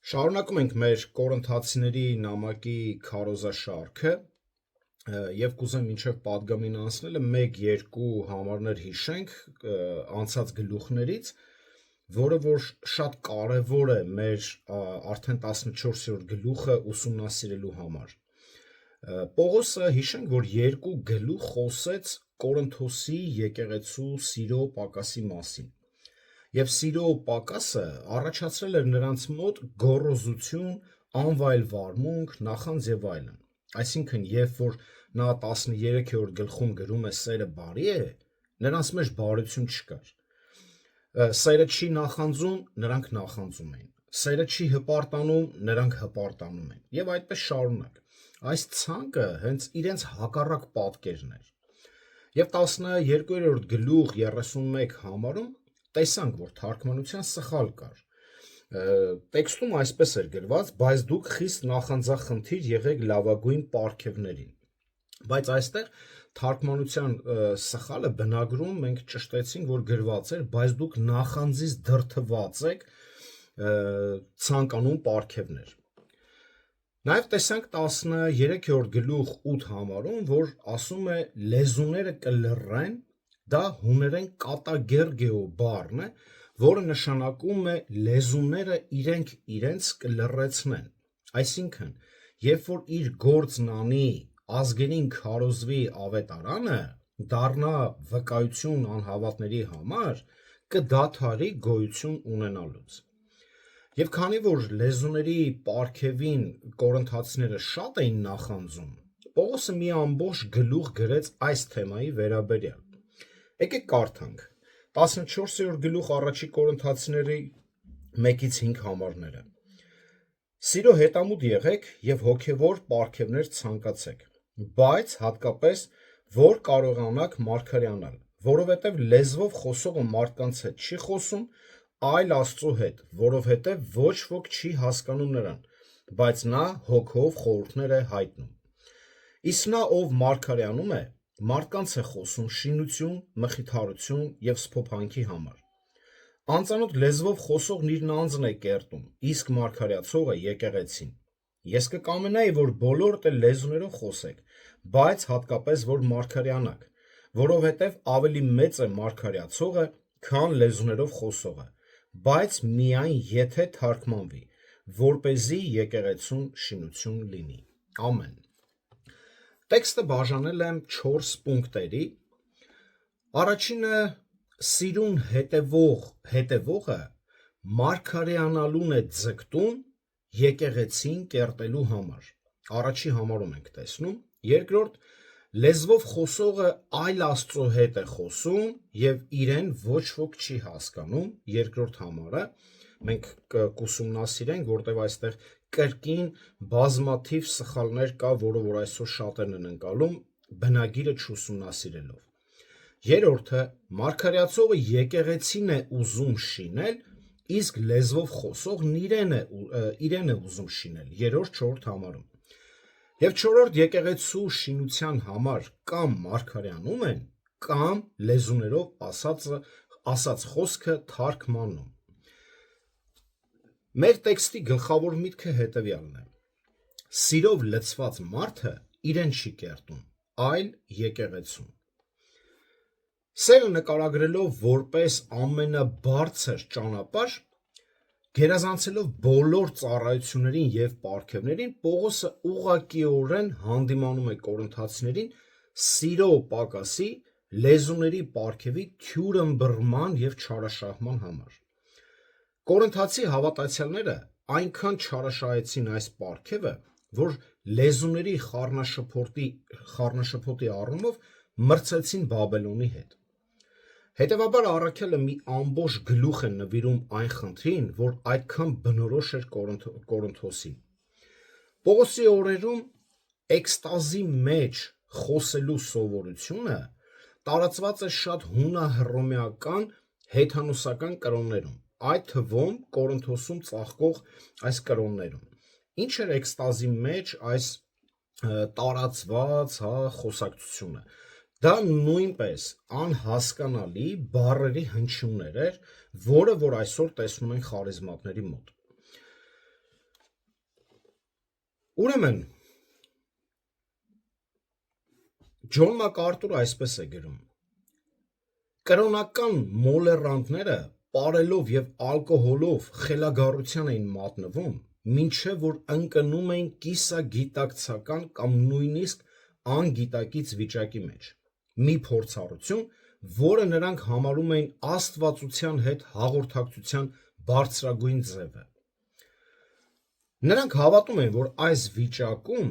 Շարունակում ենք մեր կորընթացիների նամակի քարոզաշարքը եւ կուզեմ մինչեւ պատգամին անցնելը 1-2 համարներ հիշենք անցած գլուխներից, որը որ շատ կարեւոր է մեր արդեն 14-րդ գլուխը ուսումնասիրելու համար։ Պողոսը հիշենք, որ 2 գլուխ խոսեց Կորինթոսի եկեղեցու սիրո պակասի մասին։ Եվ սիրո պակասը առաջացրել էր նրանց մոտ գոռոզություն, անվայել վարմունք, նախանձ եւ այլն։ Այսինքն, երբ որ նա 13-րդ գլխում գրում է սերը բարի է, նրանց մեջ բարություն չկար։ Սերը չի նախանձում, նրանք նախանձում էին։ Սերը չի հպարտանում, նրանք հպարտանում են։ Եվ այդպես շարունակ։ Այս ցանկը հենց իրենց հակառակ պատկերն էր։ Եվ 12-րդ գլուխ 31 համարում տեսանք, որ թարգմանության սխալ կար։ Տեքստում այսպես էր գրված, բայց դուք խիստ նախանձախնդիր եղեք լավագույն պարգևներին։ Բայց այստեղ թարգմանության սխալը բնագրում մենք ճշտեցինք, որ գրված էր, բայց դուք նախանձից դրդված եք ցանկանում պարգևներ։ Նաև տեսանք 13-րդ գլուխ 8 համարում, որ ասում է լեզուները կլռեն, դա հուներեն կատագերգեո բառն է, որը նշանակում է լեզուները իրենք իրենց կլռեցնեն։ Այսինքն, երբ որ իր գործն անի, ազգերին քարոզվի ավետարանը, դառնա վկայություն անհավատների համար, կդադարի գոյություն ունենալուց։ Եվ քանի որ լեզուների պարգևին կորինթացիները շատ էին նախանձում, Պողոսը մի ամբողջ գլուխ գրեց այս թեմայի վերաբերյալ։ Եկեք կարդանք 14-րդ գլուխ առաջի Կորինթացիների 1-5 համարները։ Սիրո հետամուտ եղեք եւ հոգեվոր պարգևներ ցանկացեք, բայց հատկապես որ կարողանաք մարգարյանալ, որովհետեւ լեզվով խոսողը մարդկանց հետ չի խոսում, այլ Աստծո հետ, որովհետեւ ոչ ոք չի հասկանում նրան, բայց նա հոգով խորհուրդներ է հայտնում։ Իսկ նա, ով մարգարյանում է, մարդկանց է խոսում շինություն, մխիթարություն եւ սփոփանքի համար։ Անծանոթ լեզվով խոսողն իր անձն է կերտում, իսկ մարգարյացողը եկեղեցին։ Ես կկամենայի, որ բոլորդ էլ լեզուներով խոսեք, բայց հատկապես որ մարգարյանաք, որովհետեւ ավելի մեծ է մարգարյացողը, քան լեզուներով խոսողը, բայց միայն եթե թարգմանվի, որպեսզի եկեղեցուն շինություն լինի։ Ամեն։ Տեքստը բաժանել եմ 4 պունկտերի։ Առաջինը սիրուն հետևողը մարգարյանալուն է ձգտում եկեղեցին կերտելու համար։ Առաջի համարում ենք տեսնում։ Երկրորդ լեզվով խոսողը այլ Աստծո հետ է խոսում եւ իրեն ոչ ոք չի հասկանում։ Երկրորդ համարը մենք կուսումնասիրենք, որտեղ այստեղ կրկին բազմաթիվ սխալներ կա, որը որ այսօր շատերն են ընկալում բնագիրը չուսումնասիրելով։ Երրորդը մարգարյացողը եկեղեցին է ուզում շինել, իսկ լեզվով խոսողն իրեն է ուզում շինել։ Երրորդ 4 համարում։ Եվ չորրորդ եկեղեցու շինության համար կամ մարգարյանում են, կամ լեզուներով ասած խոսքը թարգմանում։ Մեր տեքստի գլխավոր միտքը հետևյալն է. սիրով լցված մարդը իրեն չի կերտում, այլ եկեղեցուն։ Սերը նկարագրելով որպես ամենաբարձր ճանապարհ, գերազանցելով բոլոր ծառայություններին եւ պարգևներին, Պողոսը ուղղակիորեն հանդիմանում է կորինթացիներին սիրո պակասի, լեզուների պարգևի թյուրըմբռնման եւ չարաշահման համար։ Կորինթացի հավատացյալները այնքան չարաշահեցին այս պարգևը, որ լեզուների խառնաշփոթի առումով մրցեցին Բաբելոնի հետ։ Հետևաբար առաքյալը մի ամբողջ գլուխ է նվիրում այն խնդրին, որ այդքան բնորոշ էր Կորինթոսին։ Պողոսի օրերում էքստազի մեջ խոսելու սովորությունը տարածված է շատ հունահռոմեական հեթանոսական կրոններում, այդ թվում Կորինթոսում ծաղկող այս կրոններում։ Ինչ էր էքստազի մեջ այս տարածված խոսակցությունը։ Դա նույնպես անհասկանալի բառերի հնչյուններ էր, որը որ այսօր տեսնում ենք խարիզմատների մոտ։ Ուրեմն Ջոն Մակարտուրը այսպես է գրում. կրոնական մոլեռանդները պարելով եւ ալկոհոլով խելագարության էին մատնվում, մինչև որ ընկնում էին կիսագիտակցական կամ նույնիսկ անգիտակից վիճակի մեջ։ Մի փորձառություն, որը նրանք համարում էին աստվածության հետ հաղորդակցության բարձրագույն ձևը։ Նրանք հավատում են, որ այս վիճակում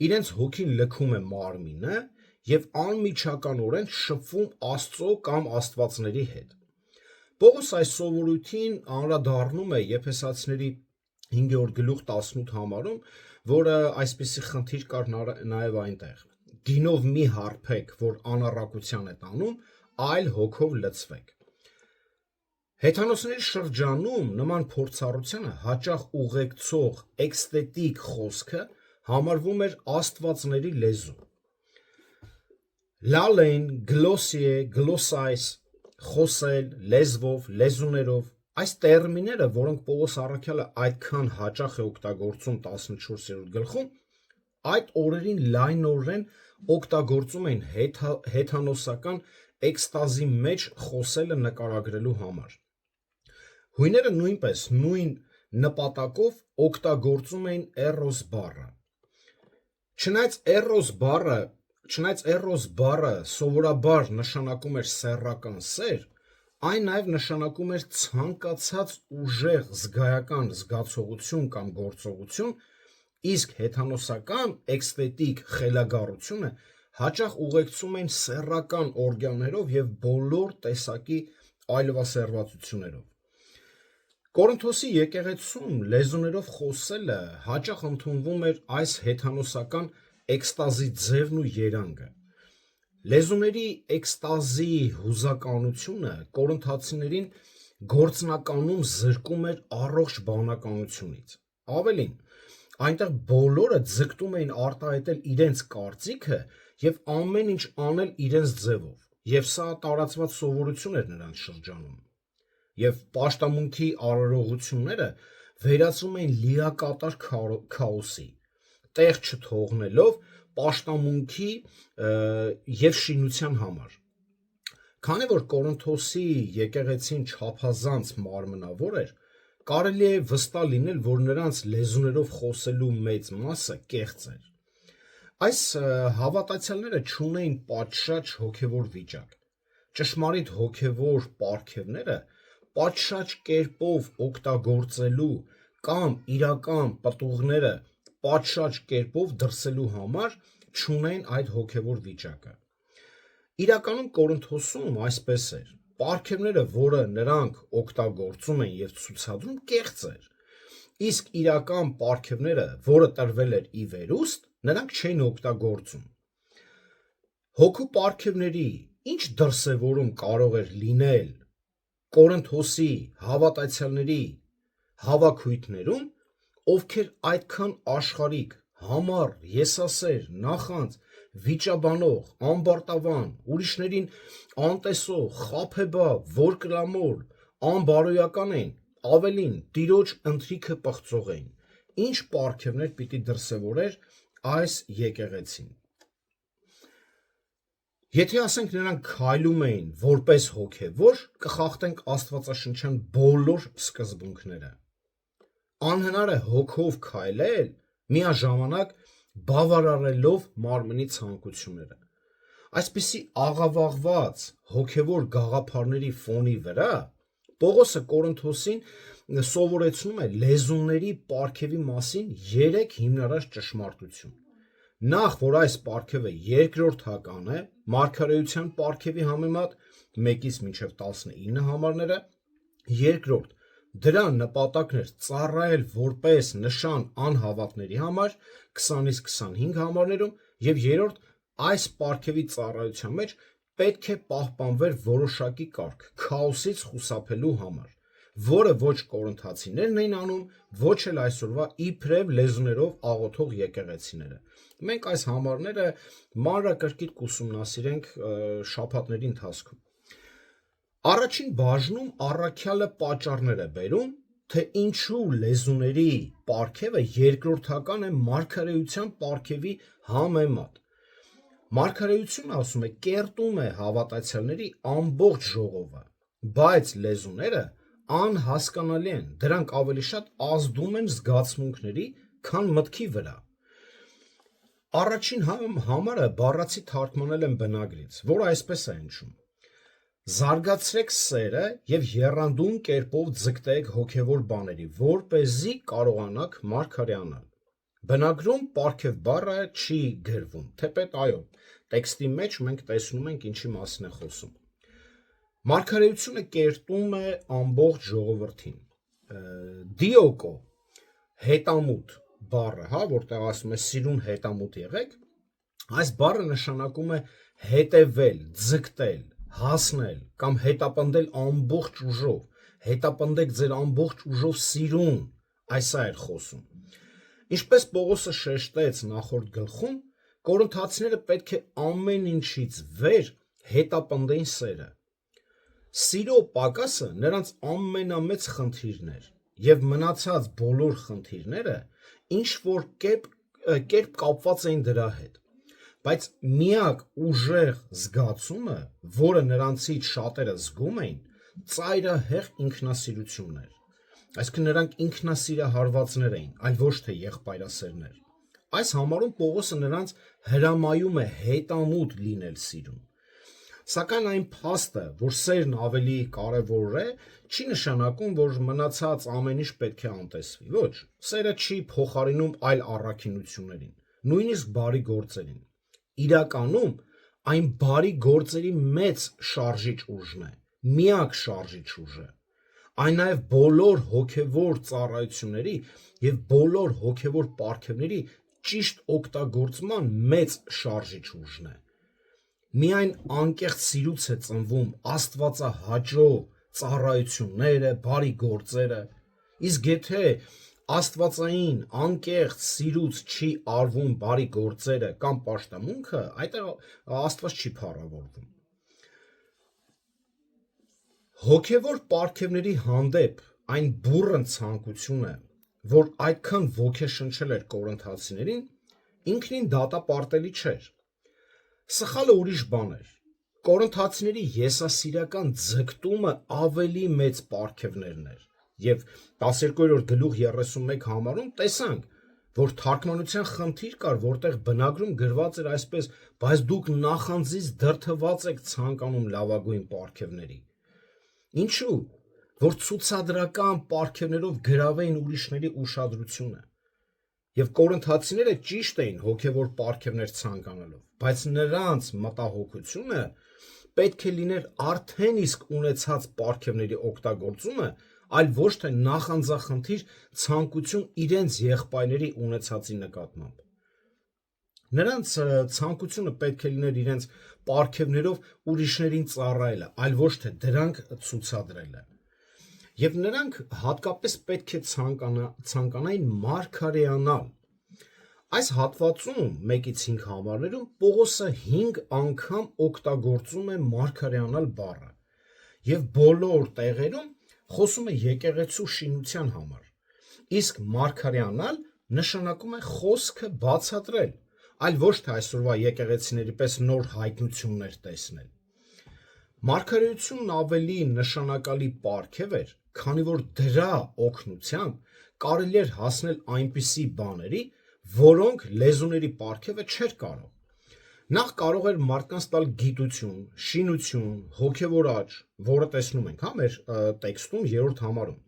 իրենց հոգին լքում է մարմինը եւ անմիջականորեն շփվում Աստծո կամ աստվածների հետ։ Պողոս այս սովորույթին անդրադառնում է Եփեսացիների 5-րդ գլուխ 18 համարում, որը այսպիսի խնդիր կար նաև այնտեղ. Գինով մի հարբեք, որ անառակության է տանում, այլ հոգով լցվեք։ Հեթանոսների շրջանում նման փորձառությանը հաճախ ուղեկցող էքստետիկ խոսքը համարվում էր աստվածների լեզու։ Լալեն, գլոսիե, գլոսայս, խոսել, լեզվով, լեզուներով, այս տերմինները, որոնք Պողոս առաքյալը այդքան հաճախ է օգտագործում 14-րդ գլխում, այդ օրերին լայնորեն օգտագործում էին հեթանոսական էքստազի մեջ խոսելը նկարագրելու համար։ Հույները նույնպես նույն նպատակով օգտագործում էին էրոս բառը։ Չնայած էրոս բառը սովորաբար նշանակում էր սեռական սեր, այն նաև նշանակում էր ցանկացած ուժեղ զգայական զգացողություն կամ գործողություն, իսկ հեթանոսական էքստետիկ խելագարությունը հաճախ ուղեկցում են սեռական օրգաններով եւ բոլոր տեսակի այլվասեռվածություններով։ Կորինթոսի եկեղեցում լեզուներով խոսելը հաճախ ընդունվում էր այս հեթանոսական էքստազի ձևն ու երանգը։ Լեզուների էքստազի հուզականությունը կորինթացիներին գործնականում զրկում էր առողջ բանականությունից։ Ավելին, այնտեղ բոլորը ձգտում էին արտահայտել իրենց կարծիքը եւ ամեն ինչ անել իրենց ձևով, եւ սա տարածված սովորություն էր նրանց շրջանում։ Եվ պաշտամունքի արարողությունները վերածվում էին լիակատար քաոսի, տեղ չթողնելով պաշտամունքի եւ շինության համար։ Քանի որ Կորինթոսի եկեղեցին չափազանց մարմնավոր էր, կարելի է վստահ լինել, որ նրանց լեզուներով խոսելու մեծ մասը կեղծ էր։ Այս հավատացյալները չունեին պատշաճ հոգևոր վիճակ։ Ճշմարիտ հոգևոր պարգևները պատշաճ կերպով օգտագործելու կամ իրական պտուղները պատշաճ կերպով դրսելու համար չունեն այդ հոգևոր վիճակը։ Իրականում Կորինթոսում այսպես էր։ Պարգևները, որը նրանք օգտագործում են եւ ցուցադրում, կեղծ էր։ Իսկ իրական պարգևները, որը տրվել էր ի վերուստ, նրանք չէին օգտագործում։ Հոգու պարգևների ինչ դրսևորում կարող էր լինել Կորինթոսի հավատացյալների հավաքույթներում, ովքեր այդքան աշխարհիկ, համառ, եսասեր, նախանձ, վիճաբանող, ամբարտավան, ուրիշներին անտեսող, խաբեբա, որկլամոր, անբարոյական են, ավելին, Տիրոջ ընթրիքը պղծող էին։ Ինչ պարգևներ պիտի դրսևորեր այս եկեղեցին։ Եթե ասենք նրանք քայլում էին որպես հոգևոր, կխախտենք Աստվածաշնչյան բոլոր սկզբունքները։ Անհնար է հոգով քայլել, միաժամանակ բավարարելով մարմնի ցանկությունները։ Այսպիսի աղավաղված հոգևոր գաղափարների ֆոնի վրա Պողոսը Կորինթոսին սովորեցնում է լեզուների պարգևի մասին 3 հիմնարար ճշմարտություն։ Նախ, որ այս պարգևը երկրորդական է մարգարեության պարգևի համեմատ 1-ից մինչև 19 համարները, երկրորդ, դրա նպատակն էր ծառայել որպես նշան անհավատների համար 20-ից 25 համարներում, եւ երրորդ, այս պարգևի ծառայության մեջ պետք է պահպանվեր որոշակի կարգ քաոսից խուսափելու համար, որը ոչ կորինթացիներն էին անում, ոչ էլ այսօրվա իբրև լեզուներով աղոթող եկեղեցիները։ Մենք այս համարները մանրակրկիտ կուսումնասիրենք շաբաթների ընթացքում։ Առաջին բաժնում առաքյալը պատճառներ է բերում, թե ինչու լեզուների պարգևը երկրորդական է մարգարեության պարգևի համեմատ։ Մարգարեությունը, ասում է, կերտում է հավատացյալների ամբողջ ժողովը, բայց լեզուները անհասկանալի են, դրանք ավելի շատ ազդում են զգացմունքների, քան մտքի վրա։ Առաջին համարը բառացի թարգմանել են բնագրից, որը այսպես է հնչում. զարգացրեք սերը և եռանդուն կերպով ձգտեք հոգևոր բաների, որպեսզի կարողանաք մարգարեանալ։ Բնագրում պարգև բառը չի գրվում, թեպետ այո, տեքստի մեջ մենք տեսնում ենք ինչի մասին է խոսում։ Մարգարեությունը կերտում է ամբողջ ժողովրդին։ Դիոկո, հետամուտ բառը, որտեղ ասում է սիրուն հետամուտ եղեք, այս բառը նշանակում է հետևել, ձգտել, հասնել կամ հետապնդել ամբողջ ուժով, հետապնդեք ձեր ամբողջ ուժով սիրուն, այսա էր խոսում։ Ինչպես Պողոսը շեշտեց նախորդ գլխում, կորինթացիները պետք է ամեն ինչից վեր հետապնդեին սերը։ Սիրո պակասը նրանց ամենամեծ խնդիրն էր, և մնացած բոլոր խնդիրները ինչ-որ կերպ կապված էին դրա հետ, բայց միակ ուժեղ զգացումը, որը նրանցից շատերը զգում էին, ծայրահեղ ինքնասիրությունն էր, այսինքն նրանք ինքնասիրահարվածներ էին, այլ ոչ թե եղբայրասերներ։ Այս համարում Պողոսը նրանց հրամայում է հետամուտ լինել սիրուն։ Սակայն այն փաստը, որ սերն ավելի կարևոր է, չի նշանակում, որ մնացած ամեն ինչ պետք է անտեսվի։ Ոչ, սերը չի փոխարինում այլ առաքինություններին, նույնիսկ բարի գործերին։ Իրականում այն բարի գործերի մեծ շարժիչ ուժն է, միակ շարժիչ ուժը։ Այն նաև բոլոր հոգևոր ծառայությունների և բոլոր հոգևոր պարգևների ճիշտ օգտագործման մեծ շարժիչ ուժն է։ Միայն անկեղծ սիրուց է ծնվում աստվածահաճո ծառայությունները, բարի գործերը, իսկ եթե աստվածային անկեղծ սիրուց չի արվում բարի գործերը կամ պաշտամունքը, այդտեղ Աստված չի փառավորվում։ Հոգևոր պարգևների հանդեպ այն բուռն ցանկությունը, որ այդքան ոգեշնչել էր կորինթացիներին, ինքնին դատապարտելի չէր։ Սխալը ուրիշ բան էր։ Կորինթացիների եսասիրական ձգտումը ավելի մեծ պարգևներն էր, և 12-րդ գլուխ 31 համարում տեսանք, որ թարգմանության խնդիր կար, որտեղ բնագրում գրված էր այսպես. բայց դուք նախանձից դրդված եք ցանկանում լավագույն պարգևների։ Ինչու՞, որ ցուցադրական պարգևներով գրավեին ուրիշների ուշադրությունը։ Եվ կորինթացիները ճիշտ էին հոգևոր պարգևներ ցանկանալով, բայց նրանց մտահոգությունը պետք է լիներ արդեն իսկ ունեցած պարգևների օգտագործումը, այլ ոչ թե նախանձախնդիր ցանկություն իրենց եղբայրների ունեցածի նկատմամբ։ Նրանց ցանկությունը պետք է լիներ իրենց պարգևներով ուրիշներին ծառայելը, այլ ոչ թե դրանք ցուցադրելը։ Եվ նրանք հատկապես պետք է ցանկանային մարգարեանալ։ Այս հատվածում 1-5 համարներում Պողոսը 5 անգամ օգտագործում է մարգարեանալ բառը, և բոլոր տեղերում խոսում է եկեղեցու շինության համար, իսկ մարգարեանալ նշանակում է խոսքը բացատրել, այլ ոչ թե այսօրվա եկեղեցիների պես նոր հայտնություններ տեսնել։ Մարգարեությունն ավելի նշանակալի պարգև էր, քանի որ դրա օգնությամբ կարելի էր հասնել այնպիսի բաների, որոնք լեզուների պարգևը չէր կարող։ Նախ կարող էր մարդկանց տալ գիտություն, շինություն, հոգևոր աճ, որը տեսնում ենք մեր տեքստում 3-րդ համարում։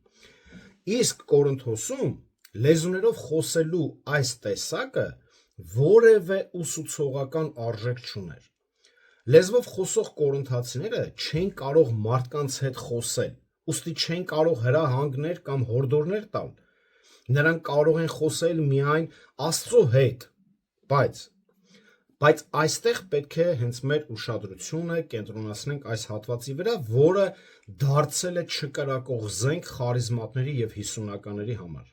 Իսկ Կորինթոսում լեզուներով խոսելու այս տեսակը որևէ ուսուցողական արժեք չուներ։ Լեզվով խոսող կորինթացիները չէին կարող մարդկանց հետ խոսել, ուստի չէին կարող հրահանգներ կամ հորդորներ տալ։ Նրանք կարող են խոսել միայն Աստծո հետ, բայց այստեղ պետք է հենց մեր ուշադրությունը կենտրոնացնենք այս հատվածի վրա, որը դարձել է չկրակող զենք խարիզմատների և հիսունականների համար։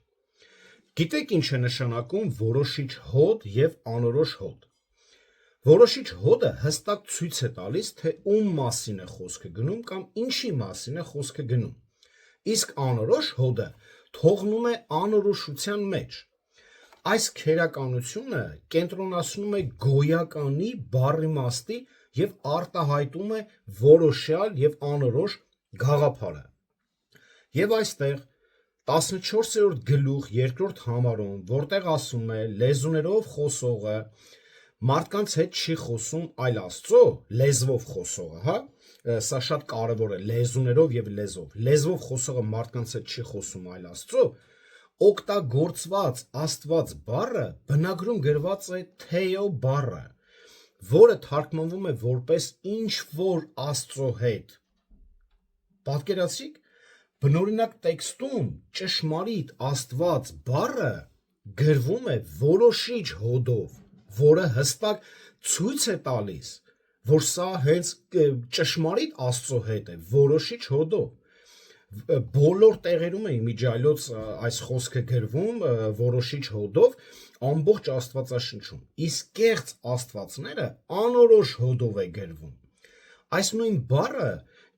Գիտեք ինչ է նշանակում որոշիչ հոդ և անորոշ հոդ։ Որոշիչ հոդը հստակ ցույց է տալիս, թե ում մասին է խոսքը գնում կամ ինչի մասին է խոսքը գնում, իսկ անորոշ հոդը թողնում է անորոշության մեջ։ Այս քերականությունը կենտրոնացնում է գոյականի բառիմաստի և արտահայտում է որոշյալ և անորոշ գաղափարը։ Եվ այստեղ 14-րդ գլուխ 2-րդ համարում, որտեղ ասում է լեզուներով խոսողը մարդկանց հետ չի խոսում այլ Աստծո, լեզվով խոսողը, հա, սա շատ կարևոր է, լեզուներով և լեզվով խոսողը մարդկանց հետ չի խոսում այլ Աստծո, օգտագործված Աստված բառը բնագրում գրված է թեո բառը, որը թարգմանվում է որպես ինչ որ Աստծո հետ։ Պատկերացրիք, բնօրինակ տեքստում ճշմարիտ Աստված բառը գրվում է որոշիչ հոդով, որը հստակ ցույց է տալիս, որ սա հենց ճշմարիտ Աստծո հետ է, որոշիչ հոդով։ Բոլոր տեղերում է իմիջիայլոց այս խոսքը գրվում որոշիչ հոդով ամբողջ Աստվածաշնչում, իսկ կեղծ աստվածները անորոշ հոդով է գրվում։ Այս նույն բառը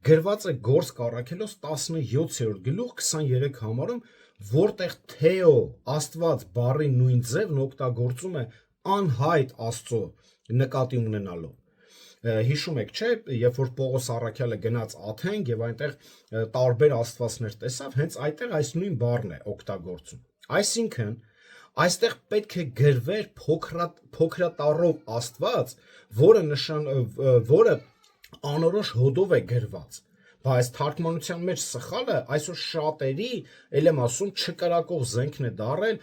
գրված է Գործք առաքելոց 17-րդ գլուխ 23 համարում, որտեղ թեո Աստված բառի նույն ձևն օգտագործում է անհայտ Աստծո նկատի ունենալով։ Հիշում եք, չէ, երբ որ Պողոս առաքյալը գնաց Աթենք եւ այնտեղ տարբեր աստվածներ տեսավ, հենց այդտեղ այս նույն բառն է օգտագործում։ Այսինքն, այստեղ պետք է գրվեր փոքրատառով Աստված, որը անորոշ հոդով է գրված։ Բայց թարգմանության մեջ սխալը այսօր շատերի, ել եմ ասում, չկրակող զենքն է դարել,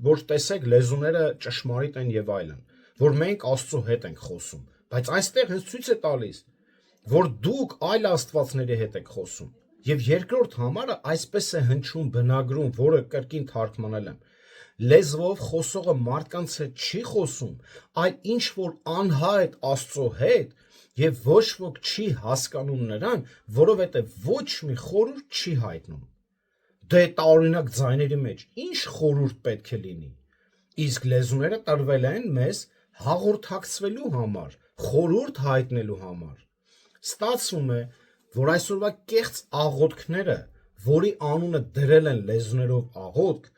որ տեսեք լեզուները ճշմարիտ են եւ այլն, որ մենք Աստծո հետ ենք խոսում, բայց այստեղ հենց ցույց է տալիս, որ դուք այլ աստվածների հետ եք խոսում։ Եվ երկրորդ համարը այսպես է հնչում բնագրում, որը կրկին թարգմանել եմ. լեզվով խոսողը մարդկանց հետ չի խոսում, այլ ինչ որ անհայտ Աստծո հետ, եւ ոչ ոք չի հասկանում նրան, որովհետեւ ոչ մի խորհուրդ չի հայտնում։ Դե տարօրինակ ձայների մեջ ինչ խորհուրդ պետք է լինի։ Իսկ լեզուները տրվել են մեզ հաղորդակցվելու համար, խորհուրդ հայտնելու համար։ Ստացվում է, որ այսօրվա կեղծ աղոթքները, որի անունը դրել են լեզուներով աղոթք,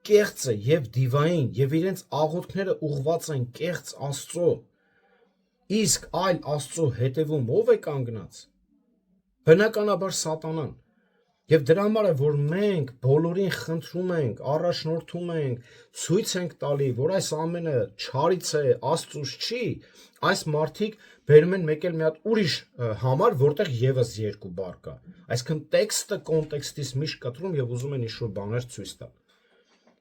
կեղծ է եւ դիվային, եւ իրենց աղոթքները ուղղված են կեղծ Աստծո։ Իսկ այլ Աստծո հետևում ով է կանգնած։ Բնականաբար Սատանան։ Եվ դրա համար է, որ մենք բոլորին խնդրում ենք, առաջնորդում ենք, ցույց ենք տալի, որ այս ամենը չարից է, Աստծուց չի, այս մարդիկ բերում են մեկ էլ մի հատ ուրիշ համար, որտեղ եւս երկու բառ կա։ Այսինքն տեքստը կոնտեքստից միշտ կտրում եւ ուզում են ինչ-որ բաներ ցույց տալ։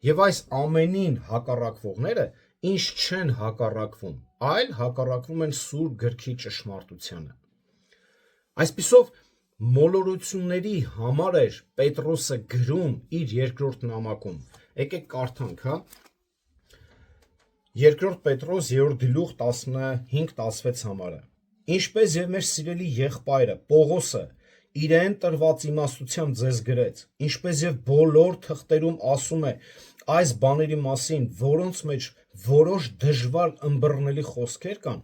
Եվ այս ամենին հակառակվողները ինչ չեն հակառակվում, այլ հակառակվում են Սուրբ գրքի ճշմարտությանը։ Այսպիսով մոլորությունների համար էր Պետրոսը գրում իր երկրորդ նամակում։ Եկեք կարդանք, հա։ Երկրորդ Պետրոս 3-րդ գլուխ 15-16 համարը։ Ինչպես եւ մեր սիրելի եղբայրը Պողոսը իրեն տրված իմաստությամբ ձեզ գրեց, ինչպես եւ բոլոր թղթերում ասում է այս բաների մասին, որոնց մեջ որոշ դժվար ըմբռնելի խոսքեր կան,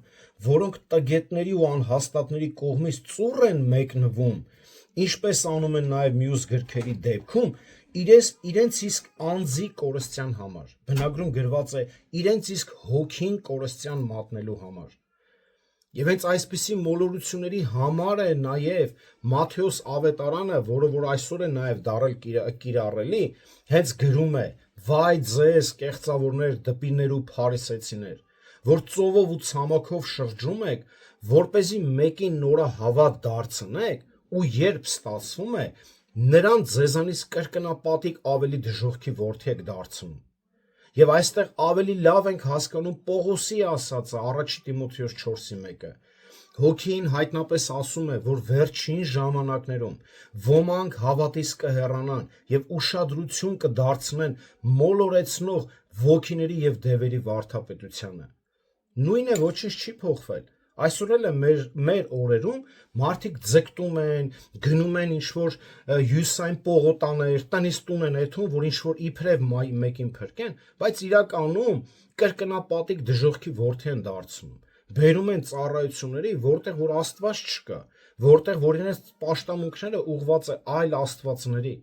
որոնք տգետների ու անհաստատների կողմից ծուռ են մեկնվում, ինչպես անում են նաև մյուս գրքերի դեպքում, իրենց իսկ անձի կորստյան համար։ Բնագրում գրված է իրենց իսկ հոգին կորստյան մատնելու համար։ Եվ հենց այսպիսի մոլորությունների համար է նաև Մատթեոս ավետարանը, որը որ այսօր է նաև դարել կիրառելի, հենց գրում է. «Վայ ձեզ, կեղծավորներ, դպիներ ու փարիսեցիներ, որ ծովով ու ցամաքով շրջում եք, որպեսզի մեկին նորահավատ դարձնեք, ու երբ ստացվում է, նրան ձեզանից կրկնապատիկ ավելի դժոխքի որդի եք դարձնում»։ Եվ այստեղ ավելի լավ ենք հասկանում Պողոսի ասածը 1 Տիմոթեոս 4:1-ը։ Հոգին հայտնապես ասում է, որ վերջին ժամանակներում ոմանք հավատից կհեռանան եւ ուշադրություն կդարձնեն մոլորեցնող ոգիների եւ դևերի վարդապետությանը։ Նույնը ոչինչ չի փոխվել։ Այսօր էլ է մեր օրերում մարդիկ ձգտում են, գնում են ինչ-որ հյուսային պողոտաներ, տնից տուն են եթում, որ ինչ-որ իբրև մեկին փրկեն, բայց իրականում կրկնապատիկ դժոխքի որդի են դարձնում։ Բերում են ծառայությունների, որտեղ որ Աստված չկա, որտեղ որ իրենց պաշտամունքները ուղղված է այլ աստվածների։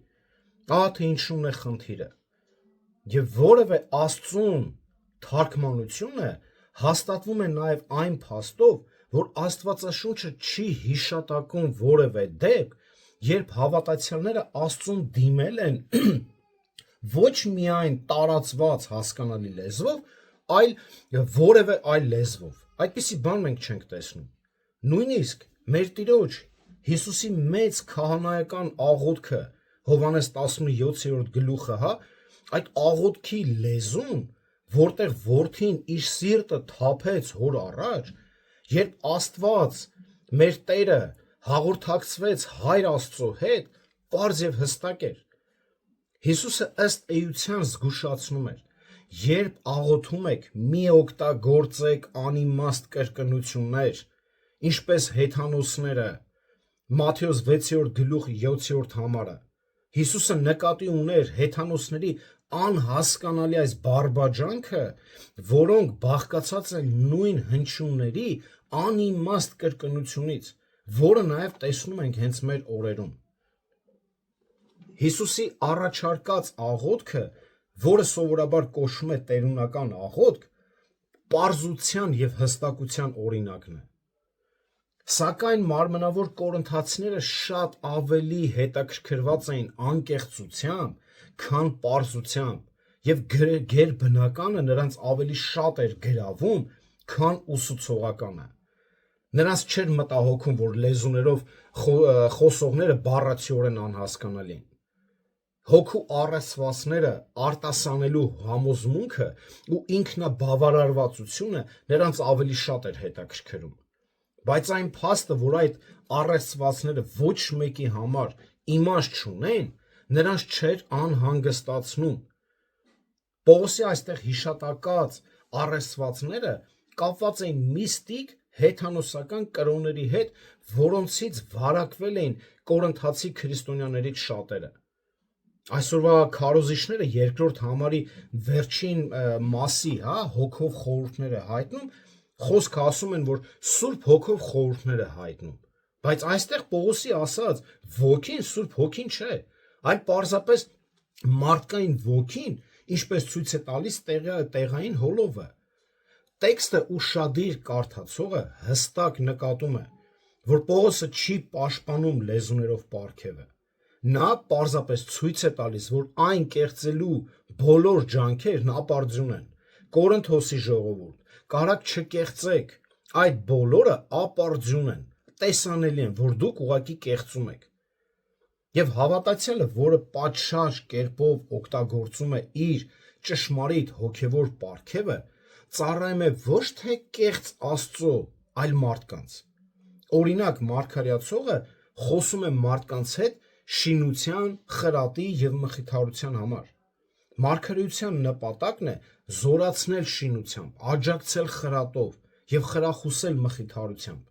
Ահա թե ինչու՞ն է խնդիրը։ Եվ որևէ Աստծուն թարգմանությունը հաստատվում է նաև այն փաստով, որ Աստվածաշունչը չի հիշատակում որևէ դեպք, երբ հավատացյալները Աստծուն դիմել են ոչ միայն տարածված հասկանալի լեզվով, այլ որևէ այլ լեզվով։ Այդպիսի բան մենք չենք տեսնում։ Նույնիսկ մեր Տիրոջ Հիսուսի մեծ քահանայական աղոթքը Հովհաննես 17-րդ գլուխը, այդ աղոթքի լեզուն, որտեղ որդին իր սիրտը թափեց հոր առաջ, երբ Աստված մեր Տերը հաղորդակցվեց Հայր Աստծո հետ, պարզ եւ հստակ էր։ Հիսուսը ըստ էության զգուշացնում էր. երբ աղոթում եք, մի օգտագործեք անիմաստ կրկնություններ, ինչպես հեթանոսները, Մատթեոս 6-րդ գլուխ 7-րդ համարը։ Հիսուսը նկատի ուներ հեթանոսների անհասկանալի այս բարբաջանքը, որոնք բաղկացած են նույն հնչյունների անիմաստ կրկնությունից, որը նաև տեսնում ենք հենց մեր օրերում։ Հիսուսի առաջարկած աղոթքը, որը սովորաբար կոչվում է տերունական աղոթք, պարզության եւ հստակության օրինակն է։ Սակայն մարմնավոր կորինթացիները շատ ավելի հետաքրքրված էին անկեղծությամբ, քան պարզությամբ, եւ գերբնականը նրանց ավելի շատ էր գրավում, քան ուսուցողականը։ Նրանց չէր մտահոգում, որ լեզուներով խոսողները բառացիորեն անհասկանալի են։ Հոգու առեսվածները արտասանելու համոզմունքը ու ինքնաբավարարվածությունը նրանց ավելի շատ էր հետաքրքրում։ Բայց այն փաստը, որ այդ առեսվածները ոչ մեկի համար իմաստ չունեն, նրանց չէր անհանգստացնում։ Պողոսի այստեղ հիշատակած առեսվածները կապված էին միստիկ հեթանոսական կրոնների հետ, որոնցից վարակվել էին կորինթացի քրիստոնյաներից շատերը։ Այսօրվա քարոզիչները երկրորդ համարի վերջին մասի, հոգով խորհուրդները հայտնում, խոսքը ասում են, որ Սուրբ Հոգով խորհուրդները հայտնում, բայց այստեղ Պողոսի ասած ոգին Սուրբ Հոգին չէ, այլ պարզապես մարդկային ոգին, ինչպես ցույց է տալիս տեղային հոլովը։ Տեքստը ուշադիր կարդացողը հստակ նկատում է, որ Պողոսը չի պաշտպանում լեզուներով պարգևը։ Նա պարզապես ցույց է տալիս, որ այն կեղծելու բոլոր ջանքերն ապարդյուն են։ Կորինթոսի ժողովուրդ, կարակ չկեղծեք, այդ բոլորը ապարդյուն են, տեսանելի են, որ դուք ուղղակի կեղծում եք։ Եվ հավատացյալը, որը պատշաճ կերպով օգտագործում է իր ճշմարիտ հոգևոր պարգևը, ծառայում է ոչ թե կեղծ Աստծո, այլ մարդկանց։ Օրինակ, մարգարեացողը խոսում է մարդկանց հետ շինության, խրատի եւ մխիթարության համար։ Մարգարեության նպատակն է զորացնել շինությամբ, աջակցել խրատով եւ խրախուսել մխիթարությամբ։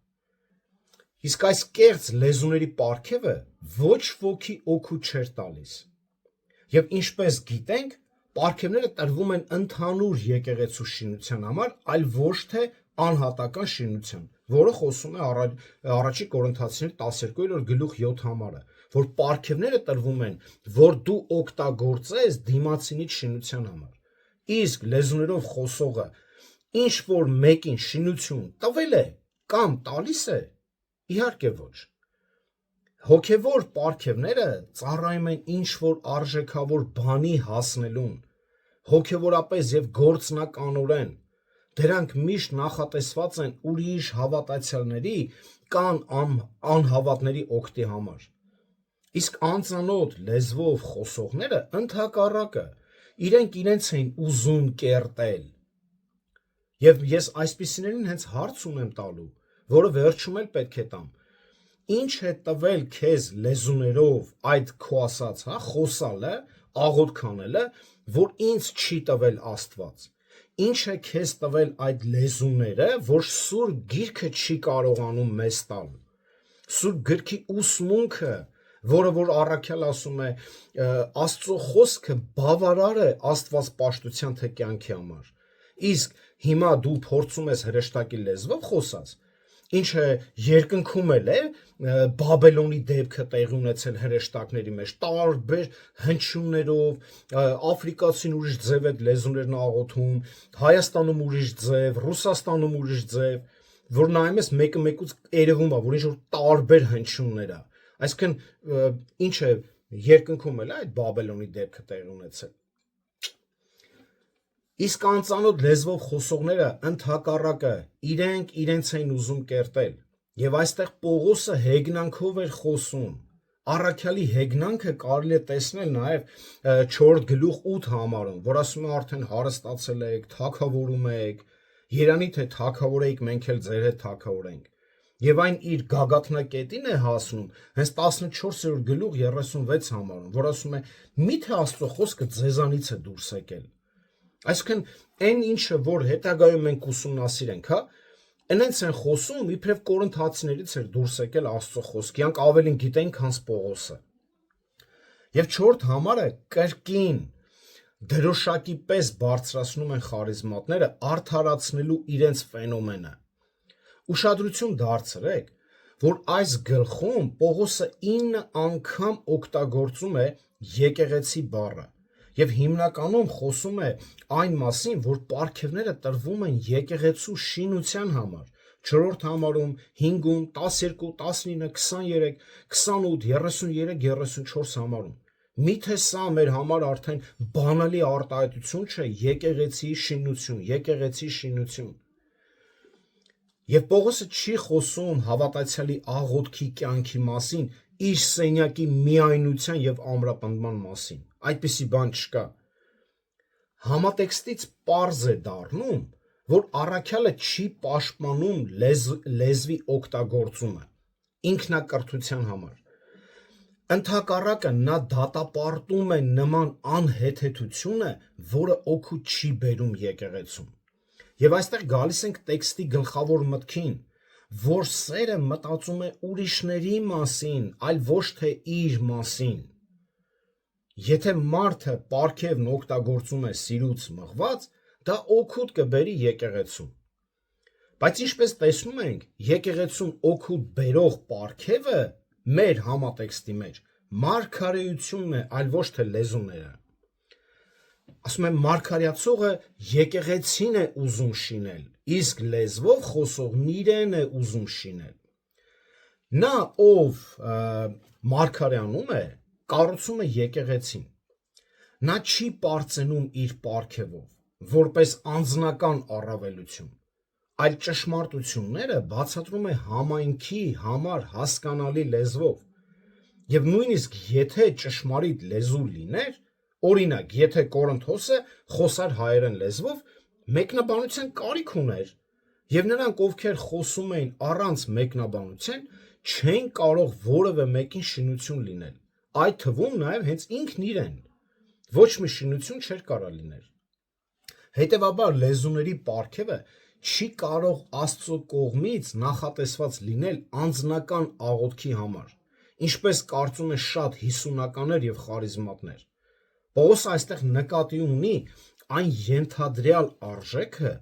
Իսկ այս կեղծ լեզուների պարգևը ոչ ոքի օգուտ չէր տալիս։ Եվ ինչպես գիտենք, պարգևները տրվում են ընդհանուր եկեղեցու շինության համար, այլ ոչ թե անհատական շինության, որը խոսում է առաջի Կորինթացիներ 12-րդ գլուխ 7 համարը, որ պարգևները տրվում են, որ դու օգտագործես դիմացինիդ շինության համար։ Իսկ լեզուներով խոսողը ինչ որ մեկին շինություն տվել է կամ տալիս է, իհարկե ոչ։ Հոգևոր պարգևները ծառայում են ինչ որ արժեքավոր բանի հասնելուն, հոգևորապես եւ գործնականորեն։ Դրանք միշտ նախատեսված են ուրիշ հավատացյալների կամ անհավատների օգտի համար։ Իսկ անծանոթ լեզվով խոսողները ընդհակառակը իրենք իրենց էին ուզում կերտել։ Եվ ես այսպիսիներին հենց հարց ունեմ տալու, որը վերջում էլ պետք է տամ։ Ինչ է տվել քեզ լեզուներով այդ քո ասած, խոսալը, աղոթք անելը, որ ինձ չի տվել Աստված։ Ինչ է քեզ տվել այդ լեզուները, որ Սուրբ Գիրքը չի կարողանում մեզ տալ։ Սուրբ Գրքի ուսմունքը, որը որ առաքյալ ասում է, Աստծո խոսքը բավարար է Աստված պաշտության թե կյանքի համար։ Իսկ հիմա դու փորձում ես հրեշտակի լեզվով խոսած, ինչը երկնքում էլ է Բաբելոնի դեպքը տեղի ունեցել հրեշտակների մեջ տարբեր հնչյուններով, Աֆրիկացին ուրիշ ձև այդ լեզուներն աղոթում, Հայաստանում ուրիշ ձև, Ռուսաստանում ուրիշ ձև, որ նայում ես մեկը մեկուց երևում է, որ ինչ որ տարբեր հնչյուններ է, այսինքն ինչ է երկնքում էլ է այդ Բաբելոնի դեպքը տեղի ունեցել։ Իսկ անծանոթ լեզվով խոսողները ընդհակառակը իրենց էին ուզում կերտել, եւ այստեղ Պողոսը հեգնանքով էր խոսում։ Առաքյալի հեգնանքը կարելի է տեսնել նաև 4 գլուխ 8 համարում, որ ասում է արդեն հարստացել եք, թագավորում եք, երանի թե թագավոր եք, մենք էլ ձեր հետ թագավորենք։ Եվ այն իր գագաթնակետին է հասնում հենց 14-րդ գլուխ 36 համարում, որ ասում է՝ միթե Աստծո խոսքը ձեզանից է դուրս եկել։ Այսինքն այն ինչը որ հետագայում մենք ուսումնասիրենք, հա, այնց են խոսում, իբրև Կորինթացիներից էր դուրս եկել Աստծո խոսքը, իրանք ավելին գիտեն, քան Պողոսը։ Եվ 4 համարը կրկին դրոշակի պես բարձրացնում են խարիզմատները արդարացնելու իրենց ֆենոմենը։ Ուշադրություն դարձրեք, որ այս գլխում Պողոսը 9 անգամ օգտագործում է եկեղեցի բառը եւ հիմնականում խոսում է այն մասին, որ պարգևները տրվում են եկեղեցու շինության համար։ 4-րդ համարում, 5-ում, 12, 19, 23, 28, 33, 34 համարում։ Միթե սա մեր համար արդեն բանալի արտահայտություն չէ, եկեղեցի շինություն։ Եվ Պողոսը չի խոսում հավատացյալի աղոթքի կյանքի մասին, իր սենյակի միայնության եւ ամրապնդման մասին։ Այդպիսի բան չկա։ Համատեքստից պարզ է դառնում, որ առաքյալը չի պաշտպանում լեզվի օգտագործումը ինքնակրթության համար։ Ընդհակառակը նա դատապարտում է նման անհեթեթությունը, որը օգուտ չի բերում եկեղեցուն։ Եվ այստեղ գալիս ենք տեքստի գլխավոր մտքին, որ սերը մտածում է ուրիշների մասին, այլ ոչ թե իր մասին։ Եթե մարդը պարգևն օգտագործում է սիրուց մղված, դա օգուտ կբերի եկեղեցուն։ Բայց ինչպես տեսնում ենք, եկեղեցուն օգուտ բերող պարգևը մեր համատեքստի մեջ մարգարեությունն է, այլ ոչ թե լեզուները։ Ասում եմ, մարգարեացողը եկեղեցին է ուզում շինել, իսկ լեզվով խոսողն իրեն է ուզում շինել։ Նա, ով մարգարեանում է, կառուցում է եկեղեցին։ Նա չի պարծենում իր պարգևով, որպես անձնական առավելություն, այլ ճշմարտությունները բացատրում է համայնքի համար հասկանալի լեզվով։ Եվ նույնիսկ եթե ճշմարիտ լեզու լիներ, օրինակ, եթե Կորինթոսը խոսար հայերեն լեզվով, մեկնաբանության կարիք ուներ, եւ նրանք, ովքեր խոսում էին առանց մեկնաբանության, չեն կարող որևէ մեկին շինություն լինել, այդ թվում նաեւ հենց ինքն իրեն ոչ մի շինություն չէր կարող լինել։ Հետևաբար լեզուների պարգևը չի կարող Աստծո կողմից նախատեսված լինել անձնական աղոթքի համար, ինչպես կարծում են շատ հիսունականներ եւ խարիզմատներ։ Պողոսը այստեղ նկատի ունի այն ենթադրյալ արժեքը,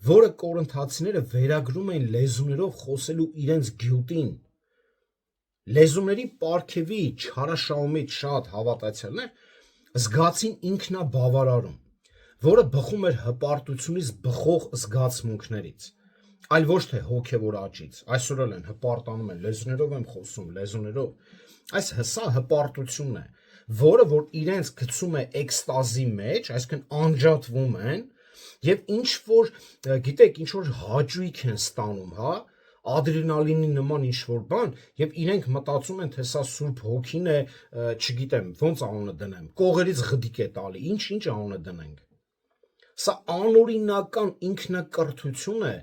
որը կորինթացիները վերագրում են լեզուներով խոսելու իրենց գյուտին։ Լեզուների պարգևի չարաշահումից շատ հավատացյալներ զգացին ինքնաբավարարում, որը բխում էր հպարտությունից բխող զգացմունքներից, այլ ոչ թե հոգևոր աճից։ Այսօր էլ են հպարտանում են, լեզուներով եմ խոսում, լեզուներով։ Այս հսա հպարտությունն է, որը որ իրենց գցում է էքստազի մեջ, այսինքն անջատվում են եւ ինչ որ, գիտեք, ինչ որ հաճույք են ստանում, հա, ադրենալինի նման ինչ որ բան, եւ իրենք մտածում են, թե սա Սուրբ Հոգին է, չգիտեմ, ոնց անունը դնեմ, կողերից ղդիկ է տալի, ինչ անունը դնենք։ Սա անօրինական ինքնակրթություն է,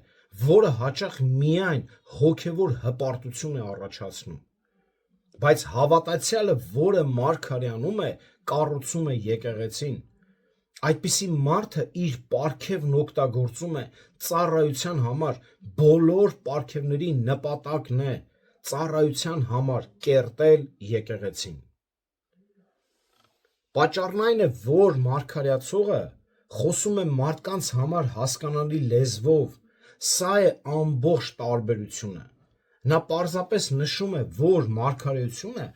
որը հաճախ միայն հոգևոր հպարտություն է առաջացնում։ Բայց հավատացյալը, որը մարգարեանում է, կառուցում է եկեղեցին։ Այդպիսի մարդը իր պարգևն օգտագործում է ծառայության համար, բոլոր պարգևների նպատակն է ծառայության համար կերտել եկեղեցին։ Պատճառն այն է, որ մարգարեացողը խոսում է մարդկանց համար հասկանալի լեզվով, սա է ամբողջ տարբերությունը։ Նա պարզապես նշում է, որ մարգարեությունը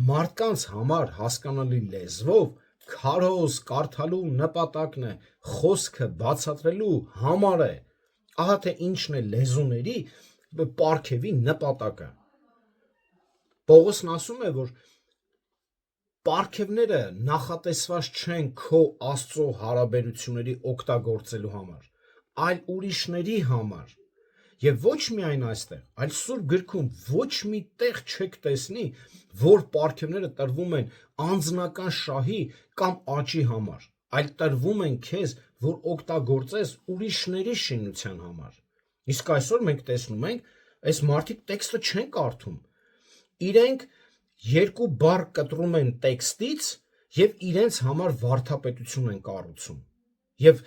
մարդկանց համար հասկանալի լեզվով քարոզ կարդալու նպատակն է, խոսքը բացատրելու համար է։ Ահա թե ինչն է լեզուների պարգևի նպատակը։ Պողոսն ասում է, որ պարգևները նախատեսված չեն քո Աստծո հարաբերությունների օգտագործելու համար, այլ ուրիշների համար։ Եվ ոչ միայն այստեղ, այլ Սուրբ գրքում ոչ մի տեղ չեք տեսնի, որ պարգևները տրվում են անձնական շահի կամ աճի համար, այլ տրվում են քեզ, որ օգտագործես ուրիշների շինության համար։ Իսկ այսօր մենք տեսնում ենք, այս մարդիկ տեքստը չեն կարդում։ Իրենք երկու բառ կտրում են տեքստից եւ իրենց համար վարդապետություն են կառուցում։ Եվ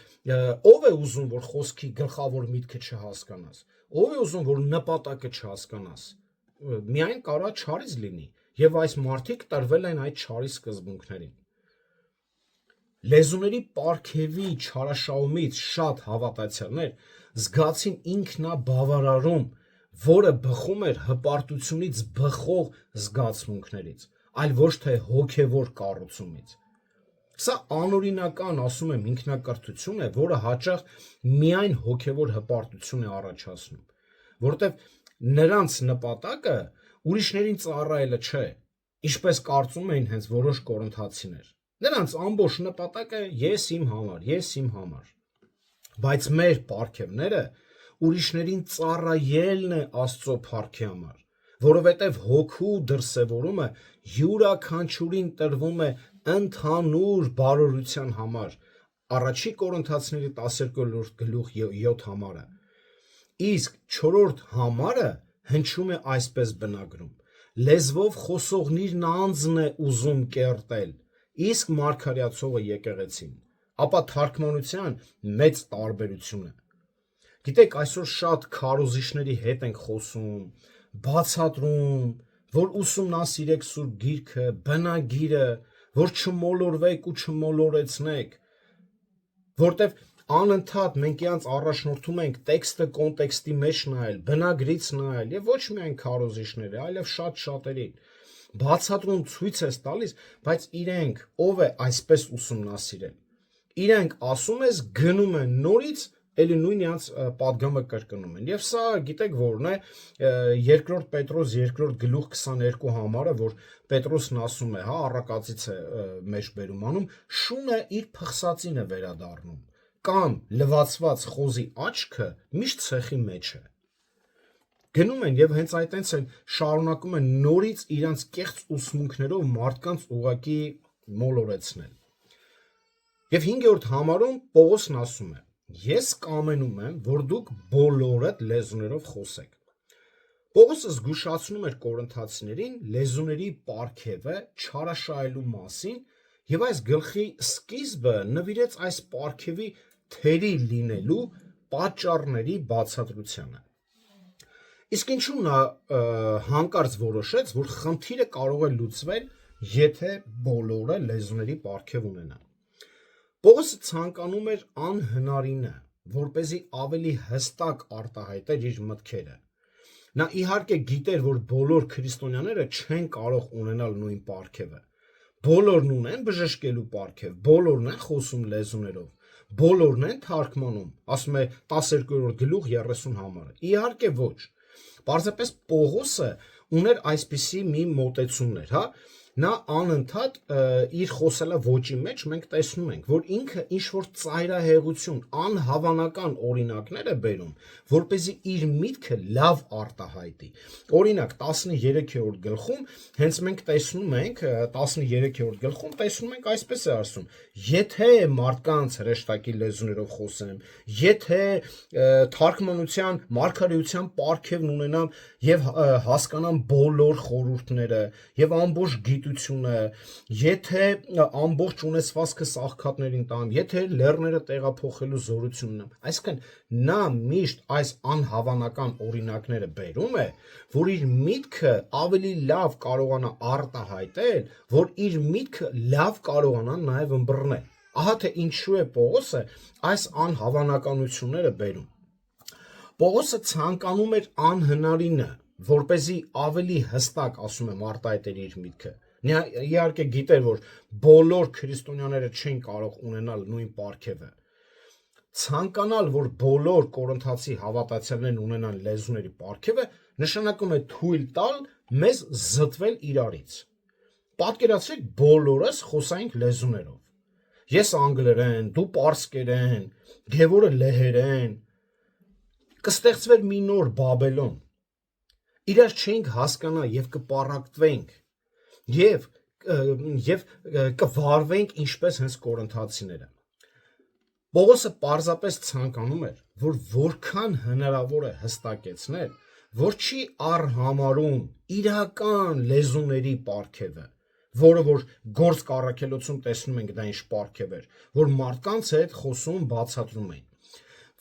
ով է ուզում, որ խոսքի գլխավոր միտքը չհասկանաս, ով է ուզում, որ նպատակը չհասկանաս, միայն կարա չարից լինի, եւ այս մարդիկ տրվել են այդ չարի սկզբունքներին։ Լեզուների պարգևի չարաշահումից շատ հավատացյալներ զգացին ինքնաբավարարում, որը բխում էր հպարտությունից բխող զգացմունքներից, այլ ոչ թե հոգևոր կառուցումից։ Սա անօրինական, ասում եմ, ինքնակրթություն է, որը հաճախ միայն հոգևոր հպարտություն է առաջացնում, որտեղ նրանց նպատակը ուրիշներին ծառայելը չէ, ինչպես կարծում էին հենց որոշ կորինթացիներ։ Նրանց ամբողջ նպատակը ես իմ համար։ Բայց մեր պարգևները ուրիշներին ծառայելն է Աստծո փառքի համար, որովհետև հոգու դրսևորումը յուրաքանչյուրին տրվում է ընդհանուր բարօրության համար, առաջի Կորինթացիների 12:7 համարը, իսկ 4-րդ համարը հնչում է այսպես բնագրում. լեզվով խոսողնիրն անձն է ուզում կերտել, իսկ մարգարեացողը եկեղեցին, ապա թարգմանության մեծ տարբերություն է։ Գիտեք, այսօր շատ քարոզիչների հետ ենք խոսում, բացատրում, որ ուսումնասիրեք Սուրբ Գիրքը, բնագիրը, որ չմոլորվեք ու չմոլորեցնեք, որտեվ անընդհատ մենք իրանց առաջնորդում ենք տեքստը կոնտեքստի մեջ նայել, բնագրից նայել, եւ ոչ միայն քարոզիչները, այլև շատերին բացատրում ցույց ես տալիս, բայց իրենք ով է այսպես ուսումնասիրել։ Իրենք ասում ես գնում են նորից էլի նույն իրանց падգամը կրկնում են։ Եվ սա գիտեք որն է, 2 Պետրոս 2:22 համարը, որ Պետրոսն ասում է, հա, առակածից է մեջ բերում անում, շունը իր փխսածին է վերադառնում, կամ լվացված խոզի աչքը միշտ ցեխի մեջ է։ Գնում են եւ հենց այտենց են շարունակում են նորից իրանց կեղծ ուսմունքներով մարդկանց ուղակի մոլորեցնել։ Եվ 5-րդ համարում Պողոսն ասում է. ես կամենում եմ, որ դուք բոլորդ լեզուներով խոսեք։ Պողոսը զգուշացնում էր կորինթացիներին լեզուների պարգևը չարաշահելու մասին եւ այս գլխի սկիզբը նվիրեց այս պարգևի թերի լինելու պատճառների բացատրությանը։ Իսկ ինչու նա հանկարծ որոշեց, որ խնդիրը կարող է լուծվել, եթե բոլորը լեզուների պարգև ունենան։ Պողոսը ցանկանում էր անհնարինը, որպեսզի ավելի հստակ արտահայտեր իր մտքերը։ Նա իհարկե գիտեր, որ բոլոր քրիստոնյաները չեն կարող ունենալ նույն պարգևը։ Բոլորն ունեն բժշկելու պարգև, բոլորն են խոսում լեզուներով, բոլորն են թարգմանում, ասում է 12:30 համարը։ Իհարկե ոչ։ Պարզապես Պողոսը ուներ այսպիսի մի մոտեցումներ, հա, նա անընդհատ իր խոսելաոճի մեջ մենք տեսնում ենք, որ ինքը ինչ որ ծայրահեղություն, անհավանական օրինակներ է բերում, որպեսզի իր միտքը լավ արտահայտի։ Օրինակ 13-րդ գլխում հենց մենք տեսնում ենք 13-րդ գլխում տեսնում ենք այսպես է ասում. եթե մարդկանց հրեշտակի լեզուներով խոսեմ, եթե թարգմանության, մարգարեության պարգևն ունենամ եւ հասկանամ բոլոր խորհուրդները եւ ամբողջ գիտությունը, եթե ամբողջ ունեցվածքս աղքատներին տամ, եթե լեռները տեղափոխելու զորություն ունեմ, այսինքն նա միշտ այս անհավանական օրինակները բերում է, որ իր միտքը ավելի լավ կարողանա արտահայտել, որ իր միտքը լավ կարողանա նաև ըմբռնել։ Ահա թե ինչու է Պողոսը այս անհավանականությունները բերում։ Պողոսը ցանկանում էր անհնարինը, որպեսզի ավելի հստակ, ասում եմ, արտահայտեր իր միտքը։ Իհարկե գիտեր, որ բոլոր քրիստոնյաները չեն կարող ունենալ նույն պարգևը։ Ցանկանալ, որ բոլոր կորինթացի հավատացյալներն ունենան լեզուների պարգևը, նշանակում է թույլ տալ մեզ զտվել իրարից։ Պատկերացրեք, բոլորս խոսայինք լեզուներով։ Ես անգլերեն, դու պարսկերեն, Գևորը լեհերեն, կստեղծվեր մի նոր Բաբելոն։ Իրար չենք հասկանա եւ կպառակտվենք եւ կվարվենք ինչպես հենց կորինթացիները։ Պողոսը պարզապես ցանկանում էր, որ որքան հնարավոր է հստակեցնել, որ չի առհամարում իրական լեզուների պարգևը, որը որ գործ կառաքելոցում տեսնում ենք դա ինչ պարգև էր, որ մարդկանց հետ խոսում բացատրում էին,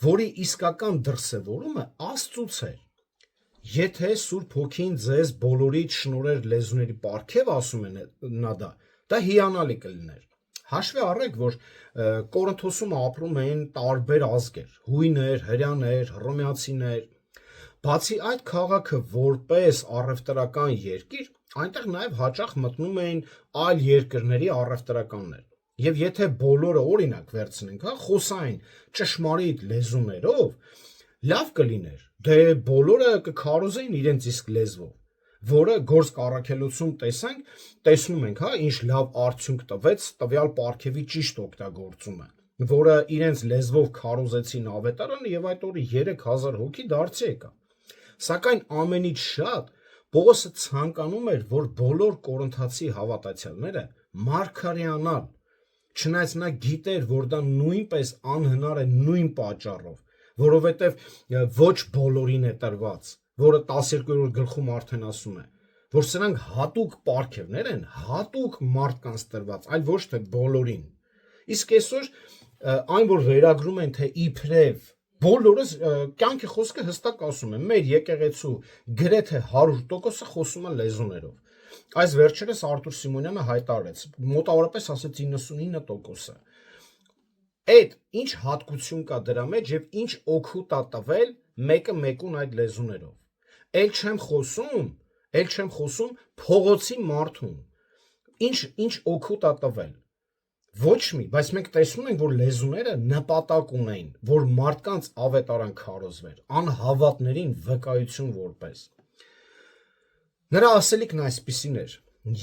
որի իսկական դրսևորումը Աստծուց էր։ Եթե Սուրբ Հոգին ձեզ բոլորիդ շնորհեր լեզուների պարգև ասում է նա դա հիանալի կլիներ։ Հաշվի առեք, որ Կորինթոսում ապրում էին տարբեր ազգեր, հույներ, հրեաներ, հռոմեացիներ։ Բացի այդ քաղաքը որպես առևտրական երկիր, այնտեղ նաև հաճախ մտնում էին այլ երկրների առևտրականներ։ Եվ եթե բոլորը օրինակ վերցնենք, խոսային ճշմարիտ լեզուներով, լավ կլիներ, դե բոլորը կքարոզեին իրենց իսկ լեզվով, որը գործ կառաքելոցում տեսնում ենք, ինչ լավ արդյունք տվեց տվյալ պարգևի ճիշտ օգտագործումը, որը իրենց լեզվով քարոզեցին ավետարանը եւ այդ օրը 3000 հոգի դարձի եկա։ Սակայն ամենից շատ Պողոսը ցանկանում էր, որ բոլոր կորինթացի հավատացյալները մարգարեանալ, չնայած նա գիտեր, որ դա նույնպես անհնար է նույն պատճառով, որովհետև ոչ բոլորին է տրված, որը 12-րդ գլխում արդեն ասում է, որ սրանք հատուկ պարգևներ են, հատուկ մարդկանց տրված, այլ ոչ թե բոլորին։ Իսկ այսօր այն, որ վերագրում են, թե իբրև բոլորս կյանքի խոսքը հստակ ասում է, մեր եկեղեցու գրեթե 100%-ը խոսում է լեզուներով։ Այս վերջերս Արտուր Սիմոնյանը հայտարարեց, մոտավորապես ասեց 99%-ը։ Այդ ինչ հատկություն կա դրա մեջ եւ ինչ օգուտ է տվել մեկը մեկուն այդ լեզուներով։ Էլ չեմ խոսում փողոցի մարդուն։ Ինչ օգուտ է տվել։ Ոչ մի, բայց մենք տեսնում ենք, որ լեզուները նպատակ ունեն, որ մարդկանց ավետարան քարոզվեր, անհավատներին վկայություն որպես։ Նրա ասելիքն այսպիսին էր.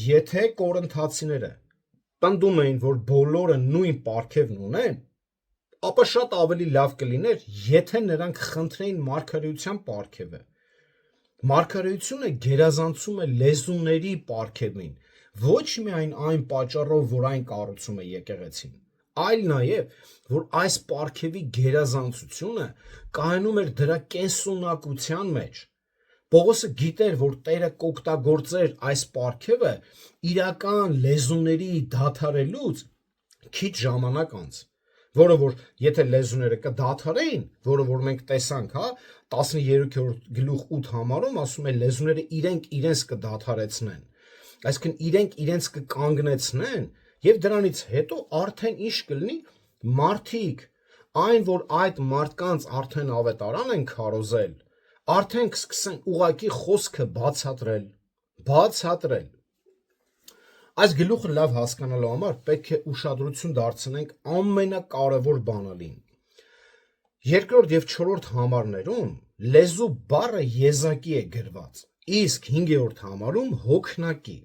եթե կորինթացիները պնդում էին, որ բոլորը նույն պարգևն ունեն, ապա շատ ավելի լավ կլիներ, եթե նրանք խնդրեին մարգարեության պարգևը։ Մարգարեությունը գերազանցում է լեզուների պարգևին, ոչ միայն այն պատճառով, որ այն կառուցում է եկեղեցին, այլ նաև, որ այս պարգևի գերազանցությունը կայանում էր դրա կենսունակության մեջ։ Պողոսը գիտեր, որ Տերը կօգտագործեր այս պարգևը իրական լեզուների դադարելուց քիչ ժամանակ անց, որը որ եթե լեզուները կդադարեին, որը որ մենք տեսանք, 13-րդ գլուխ 8 համարում ասում է լեզուները իրենց կդադարեցնեն, այսինքն իրենց կկանգնեցնեն եւ դրանից հետո արդեն ինչ կլինի, մարդիկ այն, որ այդ մարդկանց արդեն ավետարան են քարոզել, արդեն կսկսեն ուղակի խոսքը բացատրել։ Այս գլուխը լավ հասկանալու համար պետք է ուշադրություն դարձնենք ամենակարևոր բանալին։ Երկրորդ եւ 4-րդ համարներում լեզու բառը եզակի է գրված, իսկ 5-րդ համարում հոգնակի։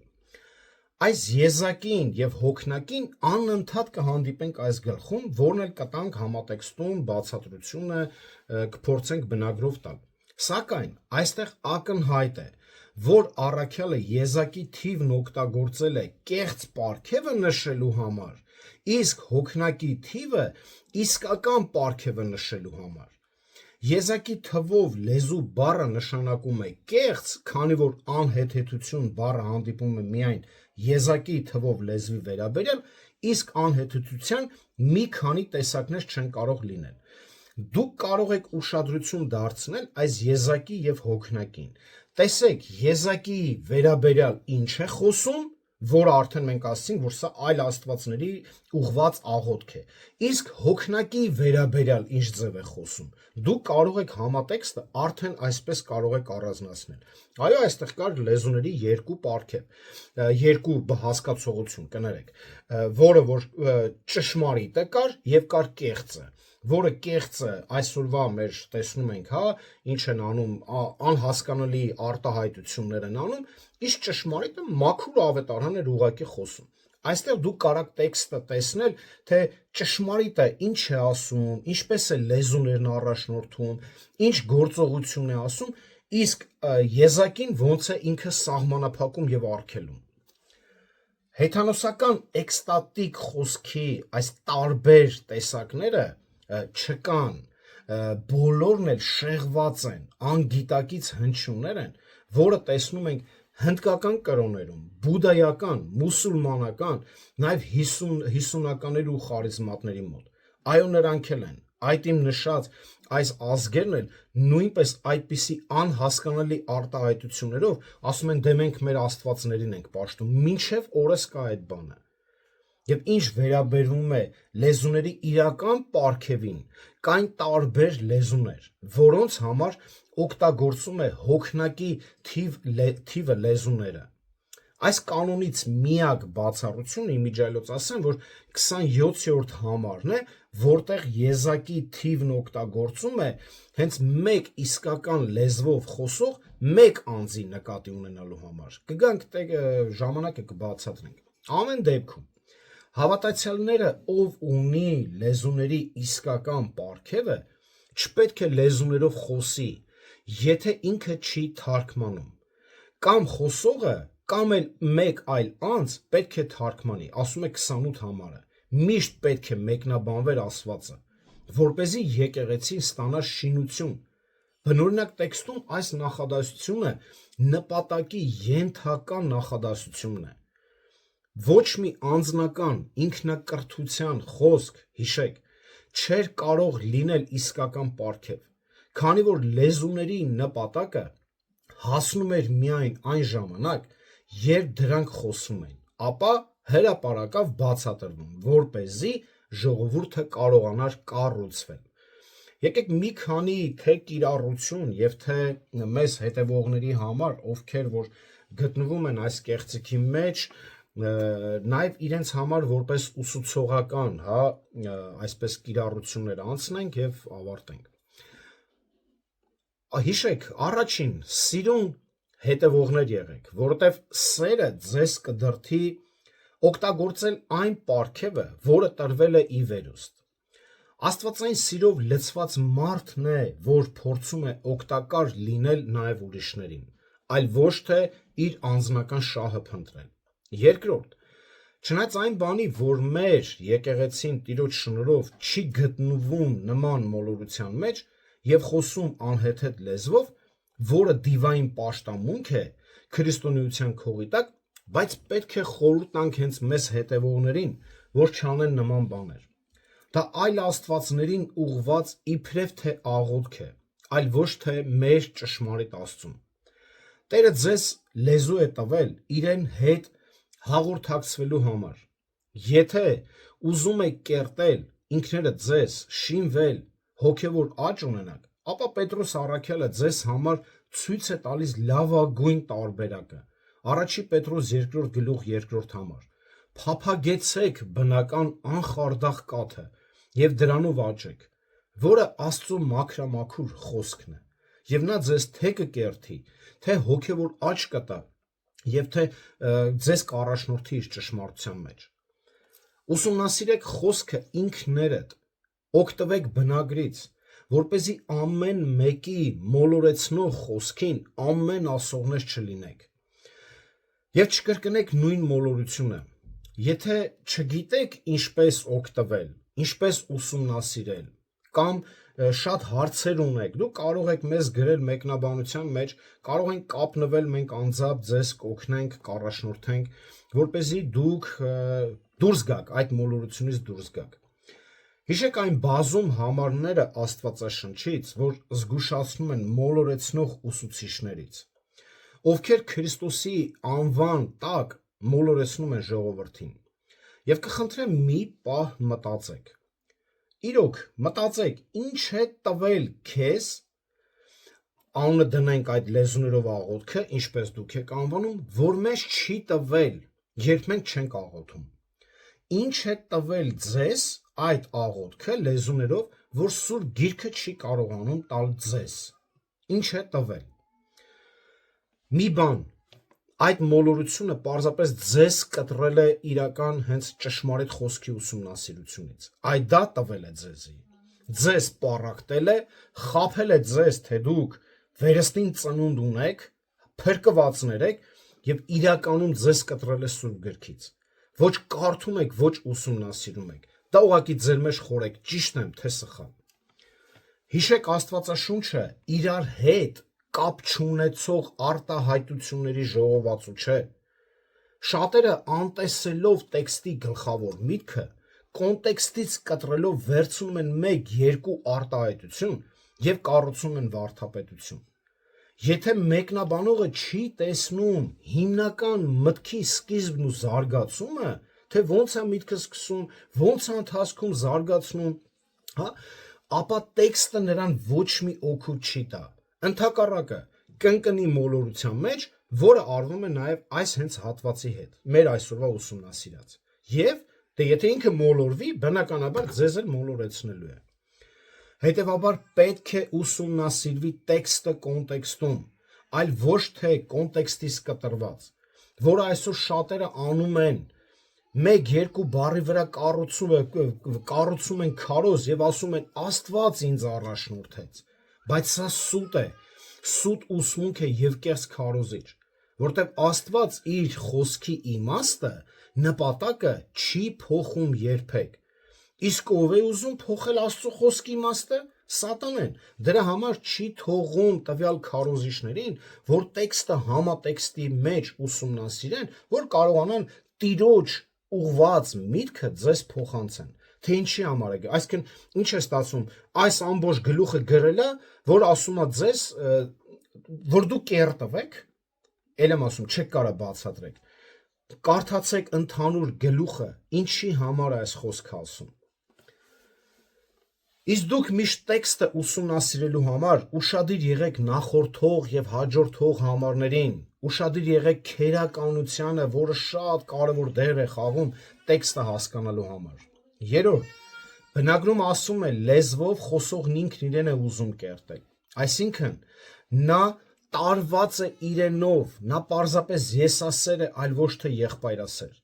Այս եզակին եւ հոգնակին անընդհատ կհանդիպենք այս գլխում, որն էլ կտանք համատեքստում բացատրությունը կփորձենք բնագրով տալ։ Սակայն այստեղ ակնհայտ է, որ առաքյալը եզակի թիվն օգտագործել է կեղծ պարգևը նշելու համար, իսկ հոգնակի թիվը իսկական պարգևը նշելու համար։ Եզակի թվով լեզու բառը նշանակում է կեղծ, քանի որ անհեթեթություն բառը հանդիպում է միայն եզակի թվով լեզվի վերաբերյալ, իսկ անհեթեթության մի քանի տեսակներ չեն կարող լինել։ Դուք կարող եք ուշադրություն դարձնել այս եզակի եւ հոգնակին։ Տեսեք, եզակի վերաբերյալ ինչ է խոսում, որը արդեն մենք ասացինք, որ սա այլ աստվածների ուղված աղոթք է։ Իսկ հոգնակի վերաբերյալ ինչ ձև է խոսում։ Դուք կարող եք համատեքստը արդեն այսպես կարող եք առանձնացնել։ Այո, այստեղ կար լեզուների երկու պարգև, երկու հասկացողություն, կներեք, որը որ ճշմարիտը կար եւ կար կեղծը, որը կեղծը այսօրվա մեր տեսնում ենք, հա, ինչ են անում, անհասկանալի արտահայտություններ են անում, իսկ ճշմարիտը մաքուր ավետարան էր ուղակի խոսում։ Այստեղ դուք կարաք տեքստը տեսնել, թե ճշմարիտը ինչ է ասում, ինչպես է լեզուներն առաջնորդում, ինչ գործողություն է ասում, իսկ եզակին ոնց է ինքը սահմանափակում եւ արգելում։ Հեթանոսական էկստատիկ խոսքի այս տարբեր տեսակները չկան, բոլորն էլ շեղված են, անգիտակից հնչյուններ են, որը տեսնում ենք հնդկական կրոներում, բուդայական, մուսուլմանական, նաև հիսունականների ու խարիզմատների մոտ։ Այո, նրանք էլ են, այդ իմ նշած այս ազգերն էլ նույնպես այդպիսի անհասկանալի արտահայտություններով ասում են դե մենք մեր աստվածներին ենք պաշտում, մինչև օրս կա այդ բանը։ Եվ ինչ վերաբերվում է լեզուների իրական պարգևին, կային տարբեր լեզուներ, որոնց համար օգտագործում է հոգնակի թիվը լեզուները։ Այս կանոնից միակ բացառությունը իմիջիայլոց ասեմ, որ 27-րդ համարն է, որտեղ եզակի թիվն օգտագործում է հենց մեկ իսկական լեզվով խոսող մեկ անձի նկատի ունենալու համար։ Կգանք ժամանակը կբացատրենք։ Ամեն դեպքում հավատացյալները, ով ունի լեզուների իսկական պարգևը, չպետք է լեզուներով խոսի, եթե ինքը չի թարգմանում, կամ խոսողը, կամ էլ մեկ այլ անձ պետք է թարգմանի, ասում է 28 համարը, միշտ պետք է մեկնաբանվեր ասվածը, որպեսզի եկեղեցին ստանա շինություն։ Բնօրինակ տեքստում այս նախադասությունը նպատակի ենթակա նախադասությունն է։ Ոչ մի անձնական ինքնակրթության խոսք, հիշեք, չէր կարող լինել իսկական պարգև, քանի որ լեզուների նպատակը հասնում էր միայն այն ժամանակ, երբ դրանք խոսում են, ապա հրապարակավ բացատրվում, որպեսզի ժողովուրդը կարողանար կառուցվել։ Եկեք մի քանի թե կիրառություն եւ թե մեզ հետևողների համար, ովքեր որ գտնվում են այս կեղծիքի մեջ, նաև իրենց համար որպես ուսուցողական, հա, այսպես կիրառություններ անցնենք եւ ավարտենք։ Հիշեք, առաջին սիրուն հետևողներ եղեք, որովհետեւ սերը ձեզ կդրթի օգտագործել այն պարգևը, որը տրվել է ի վերուստ։ Աստվածային սիրով լցված մարդն է, որ փորձում է օգտակար լինել նաև ուրիշներին, այլ ոչ թե իր անձնական շահը փնտրել։ Երկրորդ, չնայած այն բանի, որ մեր եկեղեցին Տիրոջ շնորհով չի գտնվում նման մոլորության մեջ եւ խոսում անհեթեթ լեզվով, որը դիվային պաշտամունք է քրիստոնեության քողի տակ, բայց պետք է խորհուրդ տանք հենց մեզ հետևողներին, որ չանեն նման բաներ։ Դա այլ աստվածներին ուղված իբրև թե աղոթք է, այլ ոչ թե մեր ճշմարիտ Աստծուն։ Տերը ձեզ լեզու է տվել իրեն հետ հաղորդակցվելու համար։ Եթե ուզում եք կերտել ինքներդ ձեզ, շինվել, հոգևոր աճ ունենաք, ապա Պետրոս առաքյալը ձեզ համար ցույց է տալիս լավագույն տարբերակը։ Առաջի Պետրոս 2-րդ գլուխ 2-րդ համար։ Փափագեցեք բնական անխարդախ կաթը եւ դրանով աճեք, որը Աստծո մաքրամաքուր խոսքն է, եւ նա ձեզ թե կկերթի, թե հոգևոր աճ կտա, եւ թե ձեզ կառաջնորդի իր ճշմարտության մեջ։ Ուսումնասիրեք խոսքը ինքներդ, օգտվեք բնագրից, որպեսզի ամեն մեկի մոլորեցնող խոսքին ամեն ասողներ չլինեք։ Եվ չկրկնեք նույն մոլորությունը։ Եթե չգիտեք ինչպես օգտվել, ինչպես ուսումնասիրել, կամ շատ հարցեր ունեք, դուք կարող եք մեզ գրել մեկնաբանության մեջ, կարող ենք կապնվել, մենք անձամբ ձեզ կօգնենք, կառաջնորդենք, որպեսզի դուք դուրս գաք այդ մոլորությունից դուրս գաք։ Հիշեք այն բազում համարները Աստվածաշնչից, որ զգուշացնում են մոլորեցնող ուսուցիչներից, ովքեր Քրիստոսի անվան տակ մոլորեցնում են ժողովրդին։ Եվ կխնդրեմ մի պահ մտածեք։ Իրոք, մտածեք, ինչ է տվել քեզ, անունը դնենք այդ լեզուներով աղոթքը, ինչպես դուք եք անվանում, որ մեզ չի տվել, երբ մենք չենք աղոթում։ Ինչ է տվել ձեզ այդ աղոթքը լեզուներով, որ Սուրբ Գիրքը չի կարողանում տալ ձեզ։ Ինչ է տվել։ Մի բան, այդ մոլորությունը պարզապես ձեզ կտրել է իրական հենց ճշմարիտ խոսքի ուսումնասիրությունից։ Այդ դա տվել է ձեզի։ Ձեզ պառակտել է, խաբել է ձեզ, թե դուք վերստին ծնունդ ունեք, փրկվածներ եք եւ իրականում ձեզ կտրել է Սուրբ Գրքից։ Ոչ կարդում եք, ոչ ուսումնասիրում եք։ Դա ուղղակի ձեր մեջ խորեք, ճիշտ եմ, թե սխալ։ Հիշեք, Աստվածաշունչը իրար հետ կապ չունեցող արտահայտությունների ժողովածու չէ։ Շատերը անտեսելով տեքստի գլխավոր միտքը, կոնտեքստից կտրելով վերցնում են 1-2 արտահայտություն եւ կառուցում են վարդապետություն։ Եթե մեկնաբանողը չի տեսնում հիմնական մտքի սկիզբն ու զարգացումը, թե ոնց է միտքը սկսում, ոնց է ընթացքում զարգացնում, հա, ապա տեքստը նրան ոչ մի օգուտ չի տա։ Ընդհակառակը կնկնի մոլորության մեջ, որը արվում է նաև այս հենց հատվածի հետ, մեր այսօրվա ուսումնասիրած։ Եվ դե եթե ինքը մոլորվի, բնականաբար ձեզ էլ մոլորեցնելու է։ Հետևաբար պետք է ուսումնասիրվի տեքստը կոնտեքստում, այլ ոչ թե կոնտեքստից կտրված, որը այսօր շատերը անում են, 1-2 բառի վրա կառուցում են քարոզ եւ ասում են Աստված ինձ առաջնորդեց, բայց սա սուտ է, սուտ ուսմունք է եւ կեղծ քարոզիչ, որտեղ Աստված իր խոսքի իմաստը, նպատակը չի փոխում երբեք։ Իսկ ով է ուզում փոխել Աստծո խոսքի իմաստը, Սատանեն, դրա համար չի թողում տվյալ քարոզիչներին, որ տեքստը համատեքստի մեջ ուսումնասիրեն, որ կարողանան Տիրոջ ուղված միտքը ձեզ փոխանցեն, թե ինչի համար է, այսինքն ինչ է ստացվում, այս ամբողջ գլուխը գրելա, որ ասում է ձեզ, որ դուք կեռ տվեք, ել եմ ասում, չեք կարա բացատրեք, կարդացեք ընդհանուր գլուխը, ինչի համար է այս խոսքը ասում։ Իսկ դուք միշտ տեքստը ուսումնասիրելու համար ուշադիր եղեք նախորդող եւ հաջորդող համարներին, ուշադիր եղեք քերականությանը, որը շատ կարևոր դեր է խաղում տեքստը հասկանալու համար։ Երրորդ, բնագրում ասում է լեզվով խոսողն ինքն իրեն է ուզում կերտել, այսինքն նա տարված է իրենով, նա պարզապես եսասեր է, այլ ոչ թե եղբայրասեր։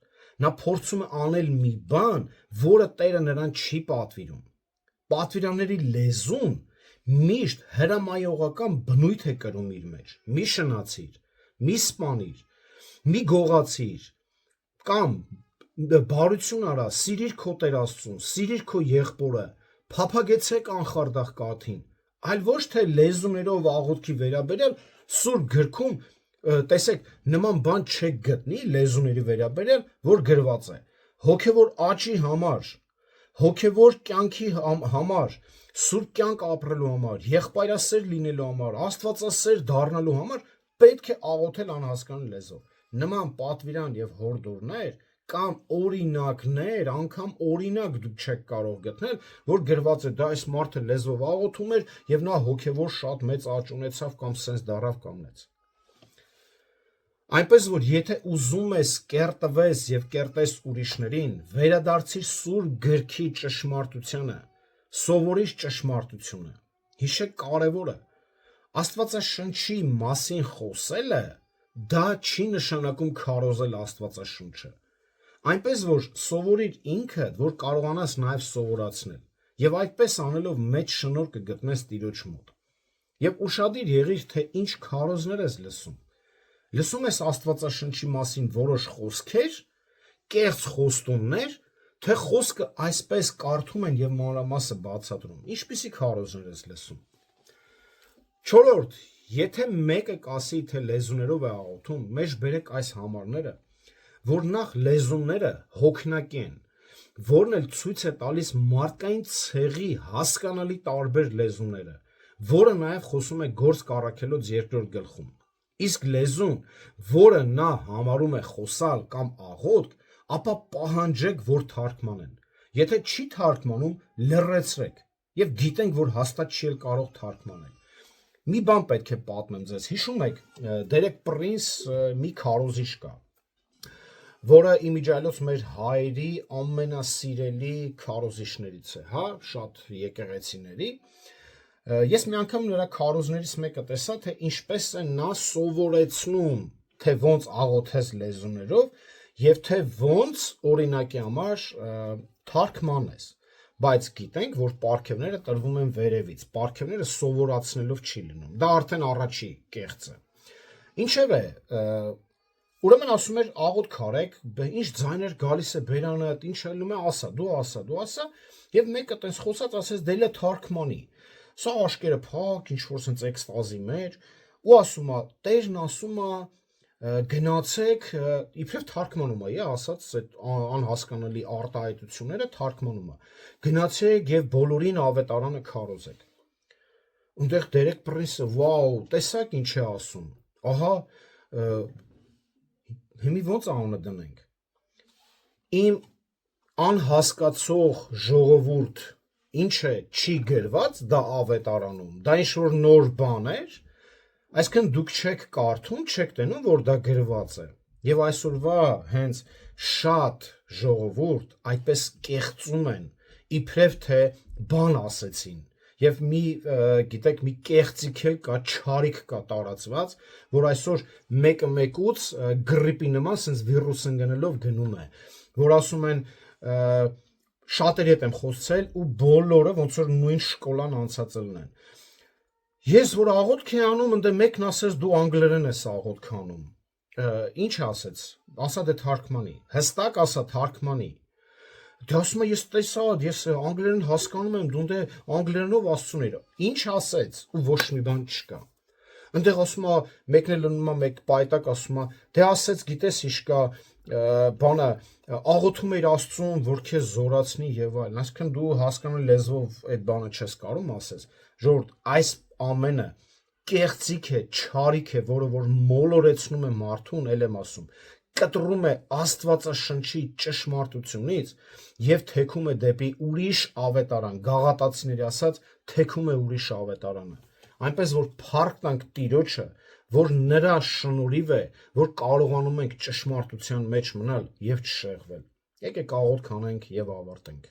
Նա փորձում է անել մի բան, որը Տերը նրան չի պատվիրում։ Պատվիրանների լեզուն միշտ հրամայողական բնույթ է կրում իր մեջ, մի շնացիր, մի սպանիր, մի գողացիր, կամ բարություն արա, սիրիր քո Տեր Աստծուն, սիրիր քո եղբորը, փափագեցեք անխարդախ կաթին, այլ ոչ թե լեզուներով աղոթքի վերաբերյալ Սուրբ Գրքում, տեսեք, նման բան չեք գտնի լեզուների վերաբերյալ, որ գրված է հոգևոր աճի համար, հոգևոր կյանքի համար, սուրբ կյանք ապրելու համար, եղբայրասեր լինելու համար, աստվածասեր դառնալու համար պետք է աղոթել անհասկանալի լեզվով։ Նման պատվիրան եւ հորդորներ կամ օրինակներ, անգամ օրինակ դուք չեք կարող գտնել, որ գրված է դա այս մարդը լեզվով աղոթում էր եւ նա հոգևոր շատ մեծ աճ ունեցավ կամ սենց դարավ կամնեց։ Այնպես որ եթե ուզում ես կերտվես եւ կերտես ուրիշներին, վերադարձիր Սուրբ Գրքի ճշմարտությանը, սովորիր ճշմարտությունը։ Հիշեք կարևորը, Աստվածաշնչի մասին խոսելը դա չի նշանակում քարոզել Աստվածաշունչը։ Այնպես որ սովորիր ինքդ, որ կարողանաս նաեւ սովորացնել, եւ այդպես անելով մեծ շնորհ կգտնես Տիրոջ մոտ։ Եվ ուշադիր եղիր, թե ինչ քարոզներ ես լսում։ Լսում ես Աստվածաշնչի մասին որոշ խոսքեր, կեղծ խոստումներ, թե խոսքը այսպես կարդում են եւ մանրամասը բացատրում։ Ինչպիսի քարոզներ ես լսում։ Չորրորդ, եթե մեկը կասի, թե լեզուներով է աղոթում, մեջ բերեք այս համարները, որ նախ լեզուները հոգնակի են, որն էլ ցույց է տալիս մարդկային ցեղի հասկանալի տարբեր լեզուները, որը նաեւ խոսում է Գործք առաքելոց 2-րդ գլխում։ Իսկ լեզուն, որը նա համարում է խոսալ կամ աղոթք, ապա պահանջեք, որ թարգմանեն։ Եթե չի թարգմանում, լռեցրեք եւ գիտենք, որ հաստատ չի կարող թարգմանել։ Մի բան պետք է պատմեմ ձեզ։ Հիշում եք, Դերեկ Պրինս մի քարոզիչ կա, որը իմիջիայլոց մեր հայերի ամենասիրելի քարոզիչներից է, հա, շատ եկեղեցիների։ Ես մի անգամ նրա քարոզներից մեկը տեսա, թե ինչպես է նա սովորեցնում, թե ոնց աղոթես լեզուներով եւ թե ոնց օրինակի համար թարգմանես։ Բայց գիտենք, որ պարգևները տրվում են վերևից, պարգևները սովորացնելով չի լինում, դա արդեն առաջի կեղծը։ Ինչևէ, ուրեմն ասում էր աղոթք արեք, ինչ ձայներ գալիս է բերանդ, ինչ ելնում է, ասա, դու ասա, եւ մեկը տես խոսած ասես դե լա թարգմանի։ Սա աշկերը փակ, ինչ որ sense էքստազի մեջ, ու ասում է, Տերն ասում է գնացեք, իբրև թարգմանում է, ասած այդ անհասկանալի արտահայտությունները թարգմանում է։ Գնացեք եւ բոլորին ավետարանը քարոզեք։ Ունդեղ Դերեկ Պրինսը, վաու, տեսակ ինչ է ասում։ Ահա հիմի ոնց անունը դնենք։ Իմ անհասկացող ժողովուրդ ինչ է չի գրված դա ավետարանում, դա ինչ որ նոր բան էր, այսինքն դուք չեք կարդում, չեք տենում, որ դա գրված է։ Եվ այսօրվա հենց շատ ժողովուրդ այդպես կեղծում են, իբրև թե բան ասեցին։ Եվ գիտեք, մի կեղծիք էլ կա, չարիք կա տարածված, որ այսօր մեկը մեկուց գրիպի նման sense վիրուս ընկնելով գնում է, որ ասում են շատերի հետ եմ խոսել ու բոլորը ոնց որ նույն շկոլան անցած են։ Ես որ աղոթք եմ անում, ընդ մեկն ասես դու անգլերեն ես աղոթք անում։ Ինչ ասեց։ Ասա դե թարգմանի։ Հստակ ասա թարգմանի։ Դե ասում է ես տեսա, ես անգլերեն հասկանում եմ, դու դե անգլերենով ասում ես։ Ինչ ասեց ու ոչ մի բան չկա։ Այնտեղ ասում է մեկն էլ լնում է մեկ պայտակ ասում է դե ասեց գիտես ինչ կա բանը աղոթում էր Աստծուն որ քեզ զորացնի եւ այլն այսինքն դու հասկանալի լեզվով այդ բանը չես կարող ասես ժողովուրդ այս ամենը կեղծիք է չարիք է որը որ մոլորեցնում է մարդուն ել եմ ասում կտրում է Աստվածաշնչի ճշմարտությունից եւ թեքում է դեպի ուրիշ ավետարան գաղատացիների ասած թեքում է ուրիշ ավետարանը այնպես որ փառք տանք Տիրոջը, որ նրա շնորհիվ է, որ կարողանում ենք ճշմարտության մեջ մնալ եւ չշեղվել։ Եկեք աղոթք անենք եւ ավարտենք։